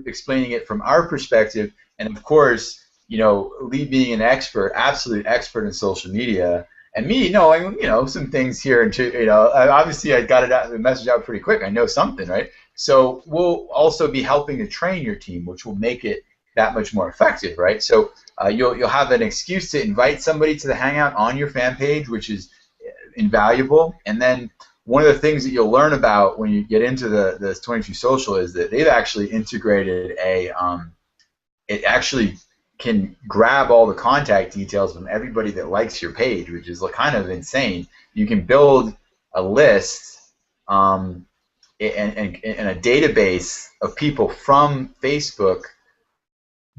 explaining it from our perspective, and of course, Lee being an expert, absolute expert in social media, and me knowing, some things here and obviously I got the message out pretty quick. I know something, right? So we'll also be helping to train your team, which will make it that much more effective, right? So you'll have an excuse to invite somebody to the Hangout on your fan page, which is invaluable. And then one of the things that you'll learn about when you get into the 22 Social is that they've actually integrated it actually can grab all the contact details from everybody that likes your page, which is kind of insane. You can build a list and a database of people from Facebook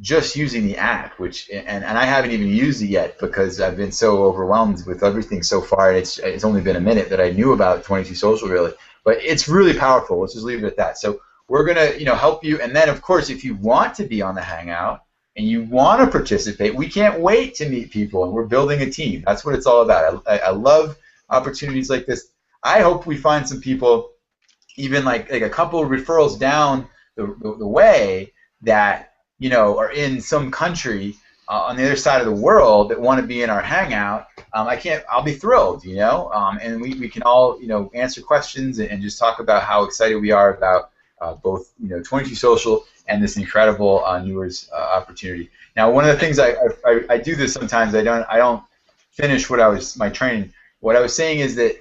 just using the app, and I haven't even used it yet because I've been so overwhelmed with everything so far. It's only been a minute that I knew about 22 Social really, but it's really powerful. Let's just leave it at that. So we're gonna help you, and then of course if you want to be on the Hangout and you want to participate, we can't wait to meet people, and we're building a team. That's what it's all about. I love opportunities like this. I hope we find some people, even like a couple of referrals down the way that are in some country on the other side of the world that want to be in our Hangout. I'll be thrilled, and we can all answer questions and just talk about how excited we are about both 22 Social and this incredible Neurs opportunity. Now, one of the things I do this sometimes. I don't finish my training. What I was saying is that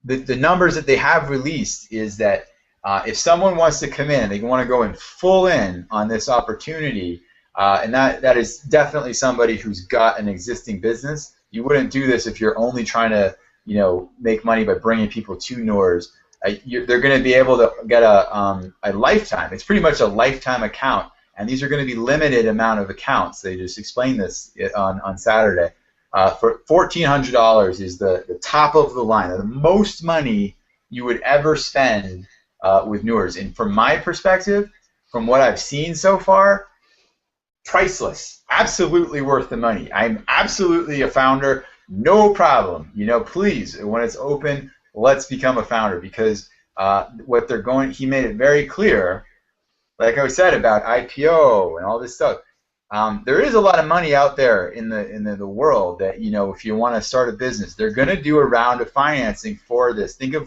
the numbers that they have released is that if someone wants to come in, they want to go in full in on this opportunity, and that is definitely somebody who's got an existing business. You wouldn't do this if you're only trying to make money by bringing people to Neurs. They're going to be able to get a lifetime. It's pretty much a lifetime account, and these are going to be limited amount of accounts. They just explained this on Saturday. For $1,400 is the top of the line, the most money you would ever spend with Neurs. And from my perspective, from what I've seen so far, priceless, absolutely worth the money. I'm absolutely a founder, no problem. Please, when it's open, let's become a founder, because he made it very clear, like I said about IPO and all this stuff. There is a lot of money out there in the world that if you want to start a business, they're going to do a round of financing for this. Think of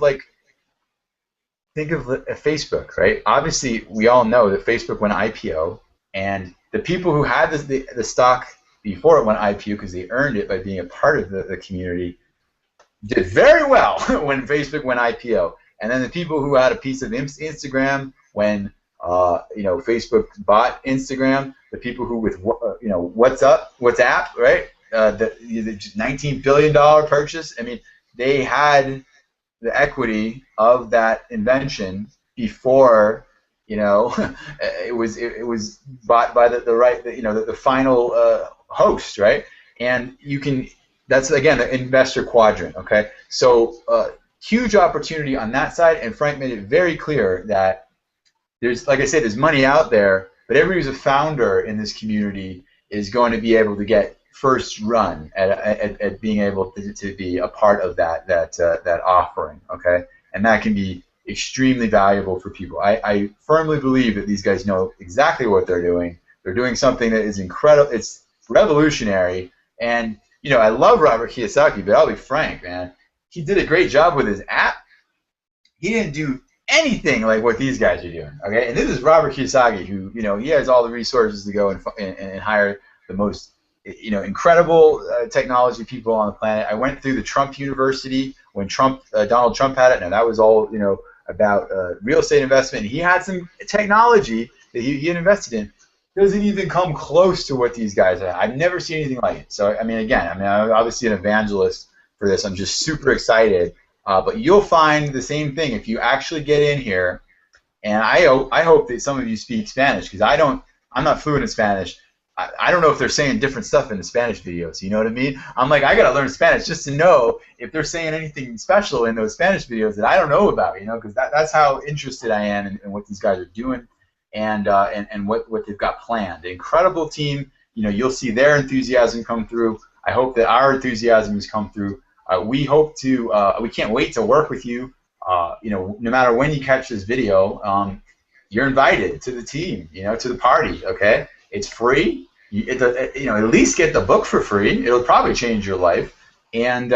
Facebook, right? Obviously, we all know that Facebook went IPO, and the people who had the stock before it went IPO because they earned it by being a part of the community did very well when Facebook went IPO. And then the people who had a piece of Instagram when Facebook bought Instagram, the people who with WhatsApp, right? The $19 billion purchase. I mean, they had the equity of that invention before it was bought by the final host, right? And that's again the investor quadrant. Okay, so huge opportunity on that side, and Frank made it very clear that there's, like I said, there's money out there, but everybody who's a founder in this community is going to be able to get first run at being able to be a part of that offering, okay? And that can be extremely valuable for people. I firmly believe that these guys know exactly what they're doing. They're doing something that is incredible. It's revolutionary. And, you know, I love Robert Kiyosaki, but I'll be frank, man. He did a great job with his app. He didn't do anything like what these guys are doing, okay? And this is Robert Kiyosaki, who, you know, he has all the resources to go and hire the most, you know, incredible technology people on the planet. I went through the Trump University when Donald Trump had it. Now, that was all, you know, about real estate investment. And he had some technology that he had invested in. Doesn't even come close to what these guys are. I've never seen anything like it. So, I mean, again, I'm obviously an evangelist for this. I'm just super excited. But you'll find the same thing if you actually get in here. And I hope that some of you speak Spanish, because I'm not fluent in Spanish. I don't know if they're saying different stuff in the Spanish videos. You know what I mean? I'm like, I got to learn Spanish just to know if they're saying anything special in those Spanish videos that I don't know about, you know, because that's how interested I am in what these guys are doing and what they've got planned. Incredible team. You know, you'll see their enthusiasm come through. I hope that our enthusiasm has come through. We can't wait to work with you. You know, no matter when you catch this video, you're invited to the team, you know, to the party, okay? It's free. You know, at least get the book for free. It'll probably change your life. And,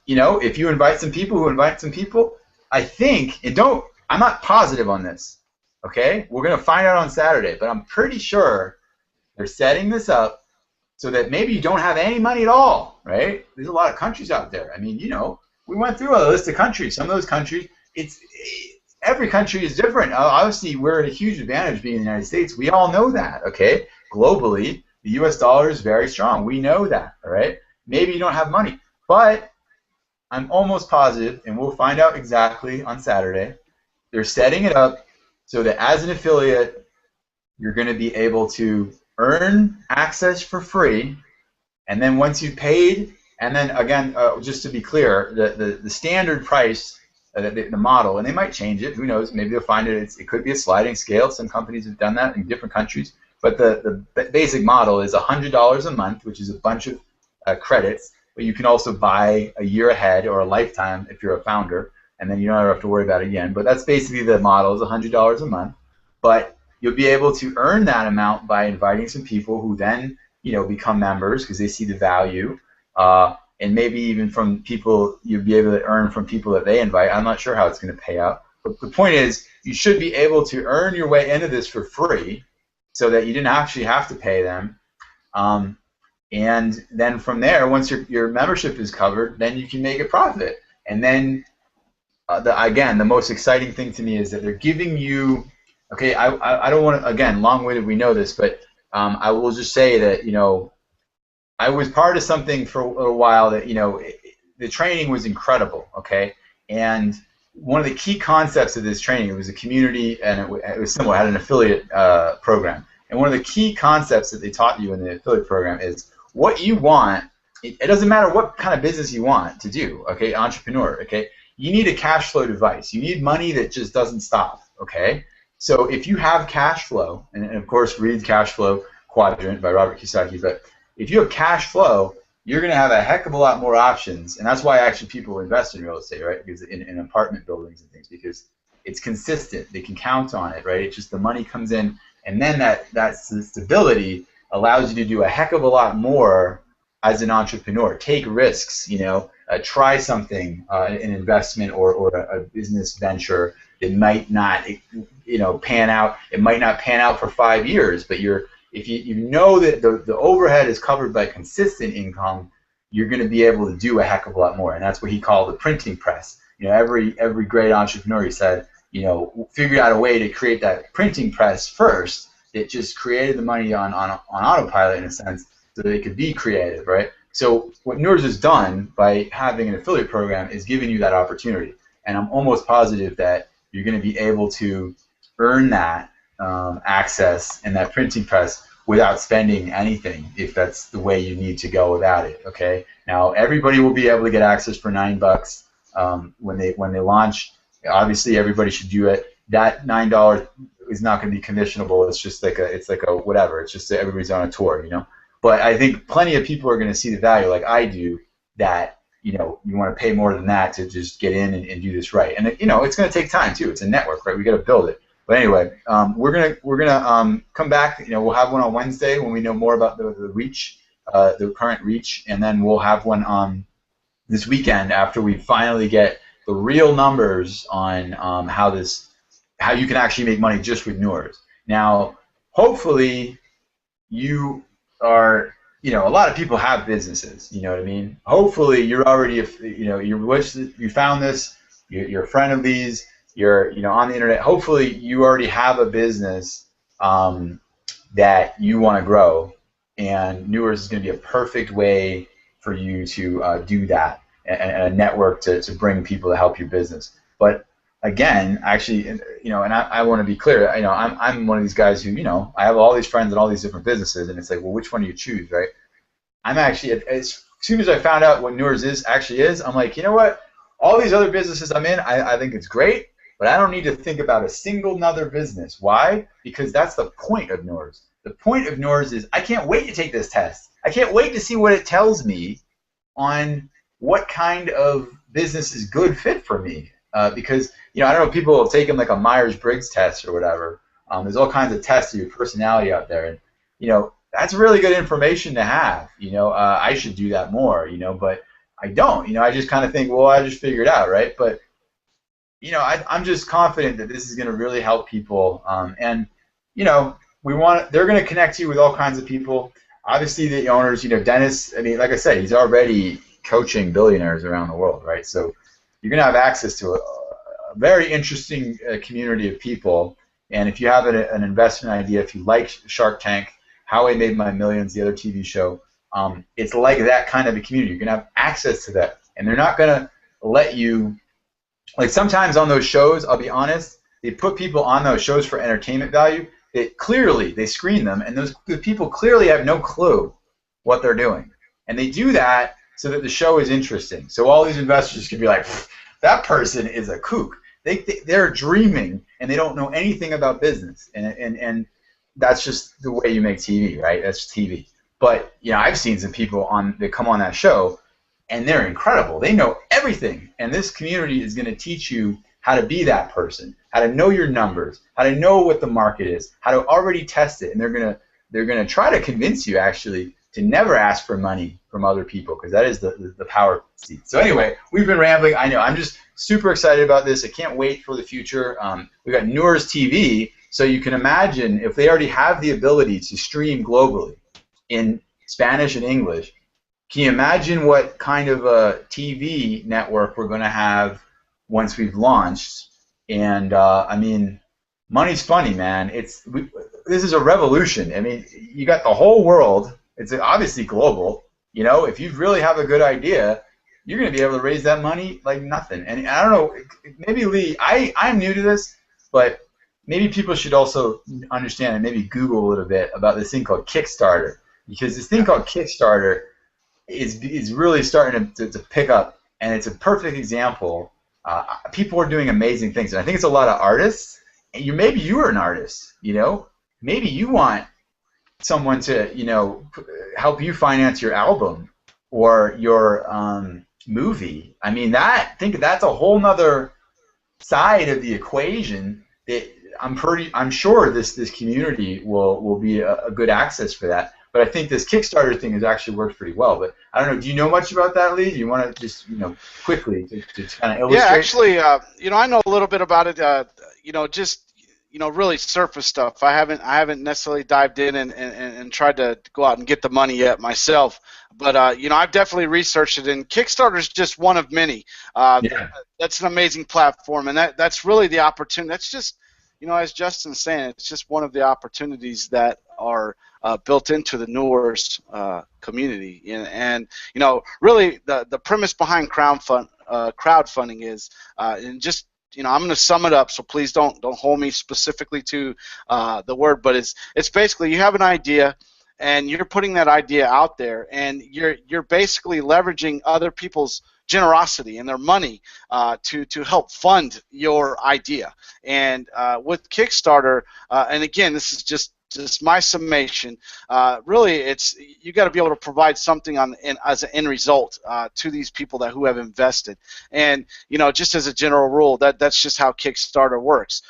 you know, if you invite some people who invite some people, I think, I'm not positive on this, okay? We're going to find out on Saturday, but I'm pretty sure they're setting this up so that maybe you don't have any money at all, right? There's a lot of countries out there. I mean, you know, we went through a list of countries. Some of those countries, every country is different. Obviously, we're at a huge advantage being in the United States. We all know that, okay? Globally, the U.S. dollar is very strong. We know that, all right? Maybe you don't have money, but I'm almost positive, and we'll find out exactly on Saturday, they're setting it up so that as an affiliate, you're going to be able to earn access for free, and then once you've paid, and then again, just to be clear, the standard price, the model, and they might change it, who knows, maybe they'll find it could be a sliding scale. Some companies have done that in different countries, but the basic model is $100 a month, which is a bunch of credits, but you can also buy a year ahead or a lifetime if you're a founder, and then you don't have to worry about it again. But that's basically the model, is $100 a month, but you'll be able to earn that amount by inviting some people who then, you know, become members because they see the value, and maybe even from people you'll be able to earn from people that they invite. I'm not sure how it's going to pay out, but the point is you should be able to earn your way into this for free, so that you didn't actually have to pay them, and then from there, once your membership is covered, then you can make a profit. And then again, the most exciting thing to me is that they're giving you. Okay, I don't want to, again, long-winded, we know this, but I will just say that, you know, I was part of something for a little while that, you know, the training was incredible, okay? And one of the key concepts of this training, it was a community, and it was similar, it had an affiliate program. And one of the key concepts that they taught you in the affiliate program is what you want, it doesn't matter what kind of business you want to do, okay, entrepreneur, okay? You need a cash flow device. You need money that just doesn't stop, okay? So if you have cash flow, and of course read Cash Flow Quadrant by Robert Kiyosaki, but if you have cash flow, you're going to have a heck of a lot more options, and that's why actually people invest in real estate, right? Because in apartment buildings and things, because it's consistent. They can count on it, right? It's just the money comes in, and then that stability allows you to do a heck of a lot more as an entrepreneur. Take risks, you know, try something, an investment or a business venture that might not, you know, pan out. It might not pan out for 5 years, but if you know that the overhead is covered by consistent income, you're going to be able to do a heck of a lot more. And that's what he called the printing press. You know, every great entrepreneur, he said, you know, figured out a way to create that printing press first. It just created the money on autopilot in a sense, so they could be creative, right? So what Neurs has done by having an affiliate program is giving you that opportunity. And I'm almost positive that you're going to be able to earn that access and that printing press without spending anything, if that's the way you need to go without it, okay? Now, everybody will be able to get access for $9 when they launch. Obviously, everybody should do it. That $9 is not going to be commissionable. It's just like it's like a whatever. It's just that everybody's on a tour, you know. But I think plenty of people are going to see the value, like I do, that you want to pay more than that to just get in and do this right. And it's going to take time too. It's a network, right? We got to build it. But anyway, we're gonna come back. We'll have one on Wednesday when we know more about the reach, the current reach, and then we'll have one this weekend after we finally get the real numbers on how you can actually make money just with Neurs. Now, hopefully, you are, a lot of people have businesses. You know what I mean? Hopefully, you're already, you found this, you're a friend of these, you're, on the internet. Hopefully, you already have a business that you want to grow, and Neurs is going to be a perfect way for you to do that, and a network to bring people to help your business. But again, actually, and I want to be clear. I'm one of these guys who, I have all these friends and all these different businesses, and it's like, well, which one do you choose, right? I'm actually, as soon as I found out what Neurs actually is, I'm like, you know what? All these other businesses I'm in, I think it's great, but I don't need to think about a single other business. Why? Because that's the point of Neurs. The point of Neurs is I can't wait to take this test. I can't wait to see what it tells me on what kind of business is good fit for me. Because I don't know, people have taken like a Myers-Briggs test or whatever. There's all kinds of tests of your personality out there, and that's really good information to have. I should do that more. But I don't. I just kind of think, well, I just figured it out, right? But I'm just confident that this is going to really help people, and they're going to connect you with all kinds of people. Obviously, the owners, Dennis. I mean, like I said, he's already coaching billionaires around the world, right? So you're going to have access to a very interesting community of people. And if you have an investment idea, if you like Shark Tank, How I Made My Millions, the other TV show, it's like that kind of a community. You're going to have access to that. And they're not going to let you, like sometimes on those shows, I'll be honest, they put people on those shows for entertainment value. They screen them, and the people clearly have no clue what they're doing. And they do that so that the show is interesting. So all these investors can be like, that person is a kook. They're dreaming, and they don't know anything about business. And that's just the way you make TV, right? That's TV. But I've seen some people that come on that show, and they're incredible. They know everything, and this community is going to teach you how to be that person, how to know your numbers, how to know what the market is, how to already test it, and they're gonna try to convince you actually to never ask for money from other people, because that is the power seat. So anyway, we've been rambling. I know. I'm just super excited about this. I can't wait for the future. We got Neurs TV, so you can imagine if they already have the ability to stream globally in Spanish and English. Can you imagine what kind of a TV network we're going to have once we've launched? And I mean, money's funny, man. This is a revolution. I mean, you got the whole world. It's obviously global. If you really have a good idea, you're going to be able to raise that money like nothing. And I don't know, maybe Lee, I'm new to this, but maybe people should also understand and maybe Google a little bit about this thing called Kickstarter, because this thing called Kickstarter is really starting to pick up, and it's a perfect example. People are doing amazing things, and I think it's a lot of artists. And maybe you are an artist. Maybe you want someone to help you finance your album or your movie. I mean, that's a whole nother side of the equation that I'm sure this community will be a good access for that. But I think this Kickstarter thing has actually worked pretty well. But I don't know. Do you know much about that, Lee? Do you want to just quickly to kind of illustrate? Yeah, actually, I know a little bit about it. Just really surface stuff. I haven't necessarily dived in and tried to go out and get the money yet myself. But I've definitely researched it, and Kickstarter is just one of many. Yeah. That's an amazing platform, and that's really the opportunity. That's just as Justin's saying, it's just one of the opportunities that are built into the Neurs community. And really the premise behind crowdfunding is, and just I'm going to sum it up, so please don't hold me specifically to the word, but it's basically you have an idea, and you're putting that idea out there, and you're basically leveraging other people's generosity and their money to help fund your idea. And with Kickstarter, and again, this is just just my summation. Really, it's you got to be able to provide something as an end result to these people who have invested. And just as a general rule, that's just how Kickstarter works.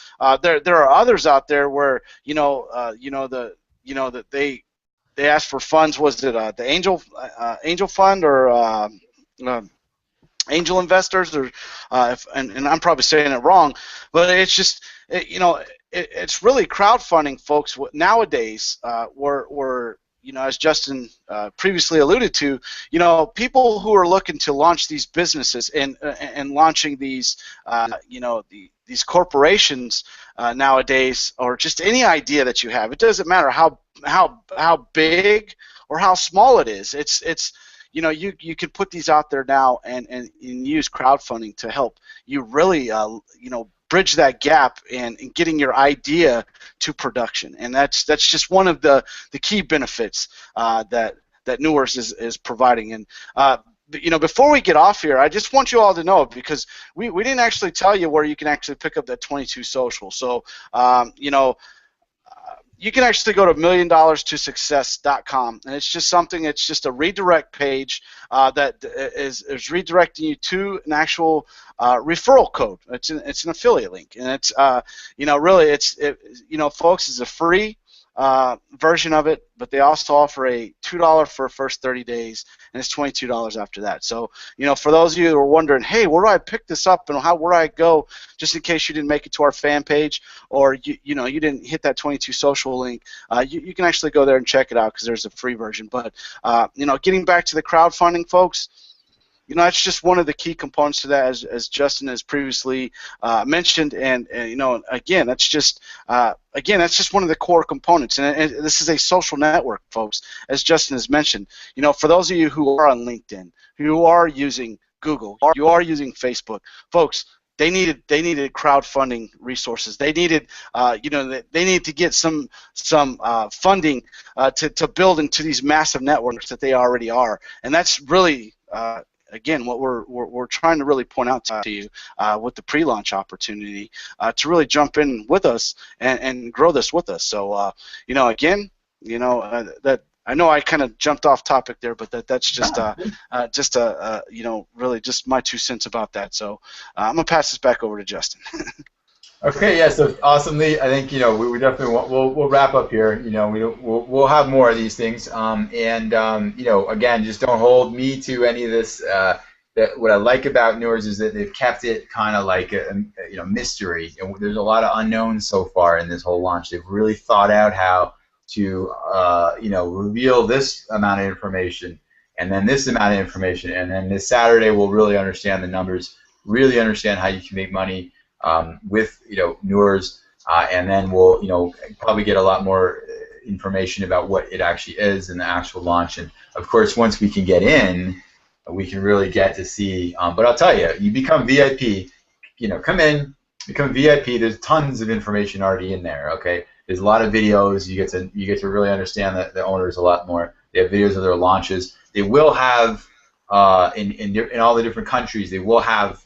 There are others out there where that they asked for funds. Was it the Angel Fund or uh, angel investors, or and I'm probably saying it wrong, but it's just it's really crowdfunding, folks. Nowadays, we're as Justin previously alluded to, people who are looking to launch these businesses and launching these these corporations nowadays, or just any idea that you have. It doesn't matter how big or how small it is. It's you can put these out there now and use crowdfunding to help you really bridge that gap in getting your idea to production. And that's just one of the key benefits that Neurs is providing. And before we get off here, I just want you all to know, because we didn't actually tell you where you can actually pick up that 22 Social. So you can actually go to $1,000,000tosuccess.com, and it's just a redirect page that is redirecting you to an actual referral code. It's an affiliate link, and it's really folks, it's a free version of it, but they also offer a $2 for first 30 days, and it's $22 after that. So, for those of you who are wondering, hey, where do I pick this up and where do I go, just in case you didn't make it to our fan page, or you didn't hit that 22 Social link, you can actually go there and check it out, because there's a free version. But getting back to the crowdfunding, folks, that's just one of the key components to that, as Justin has previously mentioned, and again, that's just one of the core components. And this is a social network, folks, as Justin has mentioned. For those of you who are on LinkedIn, who are using Google, you are using Facebook, folks, they needed crowdfunding resources. They needed they needed to get some funding to build into these massive networks that they already are, and that's really again, what we're trying to really point out to you with the pre-launch opportunity, to really jump in with us and grow this with us. So, again, that I know I kind of jumped off topic there, but that's just really just my 2 cents about that. So I'm gonna pass this back over to Justin. Okay, yeah, so awesomely, I think we definitely we'll wrap up here. We'll have more of these things, again, just don't hold me to any of this. That what I like about Neurs is that they've kept it kind of like a mystery, and there's a lot of unknowns so far in this whole launch. They've really thought out how to reveal this amount of information, and then this amount of information, and then this Saturday we'll really understand the numbers, really understand how you can make money with Neurs, and then we'll probably get a lot more information about what it actually is in the actual launch. And of course, once we can get in, we can really get to see. But I'll tell you, you become VIP. Come in, become VIP. There's tons of information already in there. Okay, there's a lot of videos. You get to really understand the owners a lot more. They have videos of their launches. They will have in all the different countries. They will have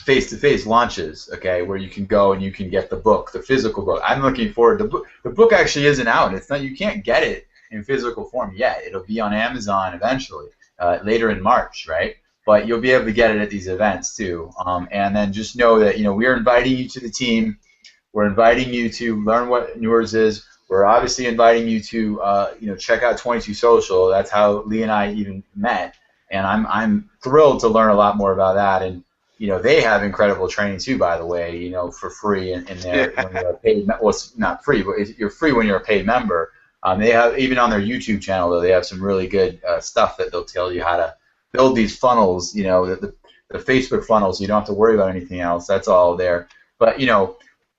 face-to-face launches, okay, where you can go and you can get the book, the physical book. I'm looking forward. The book actually isn't out. It's not. You can't get it in physical form yet. It'll be on Amazon eventually, later in March, right? But you'll be able to get it at these events too. And then just know that we're inviting you to the team. We're inviting you to learn what Neurs is. We're obviously inviting you to check out 22 Social. That's how Lee and I even met, and I'm thrilled to learn a lot more about that. And they have incredible training too, by the way, for free in their when you're a paid. Well, it's not free, but you're free when you're a paid member. They have, even on their YouTube channel, though, they have some really good stuff that they'll tell you how to build these funnels. The Facebook funnels. You don't have to worry about anything else. That's all there. But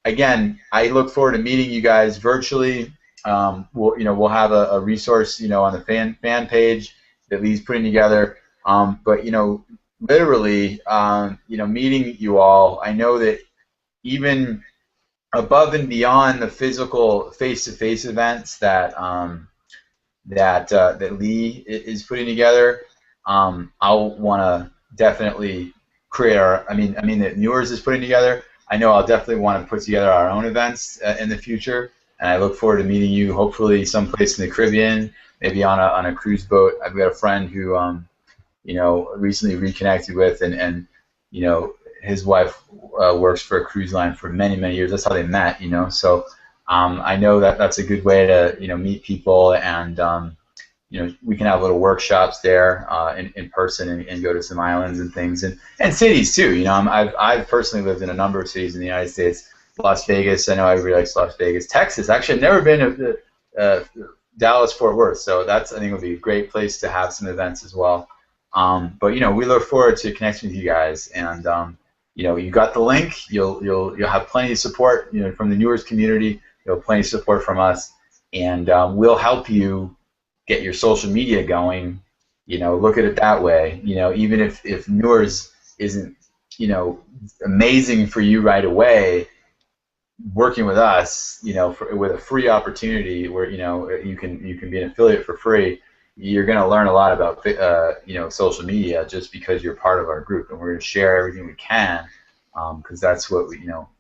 again, I look forward to meeting you guys virtually. We'll have a resource on the fan page that Lee's putting together. But literally, meeting you all, I know that even above and beyond the physical face-to-face events that Lee is putting together, I'll want to definitely create that Neurs is putting together. I know I'll definitely want to put together our own events in the future. and I look forward to meeting you. Hopefully, someplace in the Caribbean, maybe on a cruise boat. I've got a friend who recently reconnected with, and his wife works for a cruise line for many years. That's how they met. So I know that that's a good way to meet people, and we can have little workshops there in person, and go to some islands and things, and cities too. I've personally lived in a number of cities in the United States. Las Vegas, I know everybody likes Las Vegas. Texas, actually, I've never been to Dallas, Fort Worth, so that's, I think, would be a great place to have some events as well. But we look forward to connecting with you guys, and you got the link. You'll have plenty of support from the Neurs community. You'll have plenty of support from us, and we'll help you get your social media going. Look at it that way. Even if Neurs isn't amazing for you right away, working with us, with a free opportunity where you can be an affiliate for free, you're going to learn a lot about social media just because you're part of our group, and we're going to share everything we can because that's what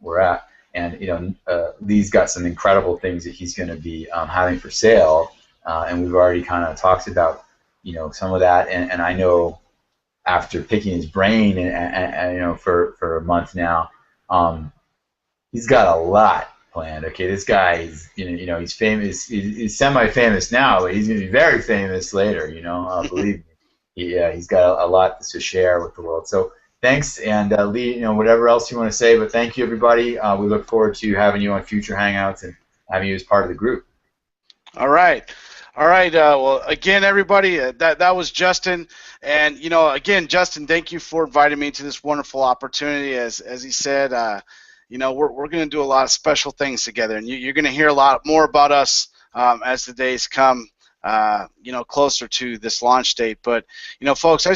we're at. And Lee's got some incredible things that he's going to be having for sale, and we've already kind of talked about some of that. And I know after picking his brain and for a month now. He's got a lot planned. Okay, this guy is, he's famous. He's semi-famous now, but he's going to be very famous later. Believe me. He's got a lot to share with the world. So thanks, and Lee, whatever else you want to say, but thank you, everybody. We look forward to having you on future Hangouts and having you as part of the group. All right. Well, again, everybody, that was Justin, and again, Justin, thank you for inviting me to this wonderful opportunity. As he said, we're going to do a lot of special things together, and you're going to hear a lot more about us as the days come, closer to this launch date. But folks, I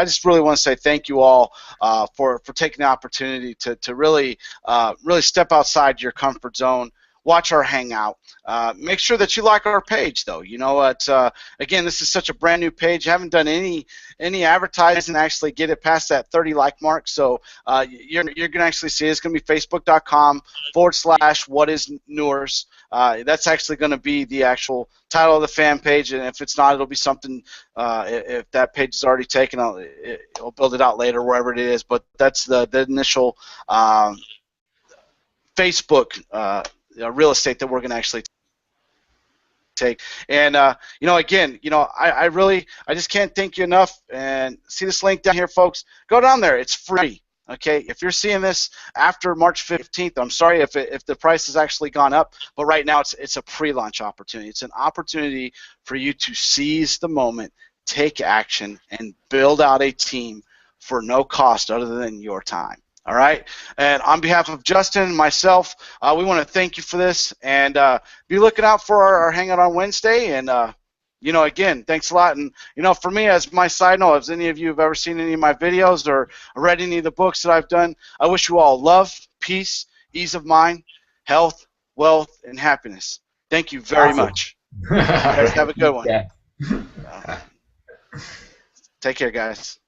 just really want to say thank you all for taking the opportunity to really step outside your comfort zone. Watch our hangout. Make sure that you like our page, though. Again, this is such a brand new page. I haven't done any advertising to actually get it past that 30 like mark. So you're going to actually see it's going to be facebook.com/whatisneurs. That's actually going to be the actual title of the fan page, and if it's not, it'll be something. If that page is already taken, I'll build it out later wherever it is. But that's the initial Facebook. Real estate that we're going to actually take. And again, I just can't thank you enough. And see this link down here, folks. Go down there. It's free. Okay, if you're seeing this after March 15th, I'm sorry if the price has actually gone up, but right now it's a pre-launch opportunity. It's an opportunity for you to seize the moment, take action, and build out a team for no cost other than your time. All right, and on behalf of Justin and myself, we want to thank you for this, and be looking out for our hangout on Wednesday. And again, thanks a lot. And for me, as my side note, if any of you have ever seen any of my videos or read any of the books that I've done, I wish you all love, peace, ease of mind, health, wealth, and happiness. Thank you very much. You guys have a good one. Yeah. Take care, guys.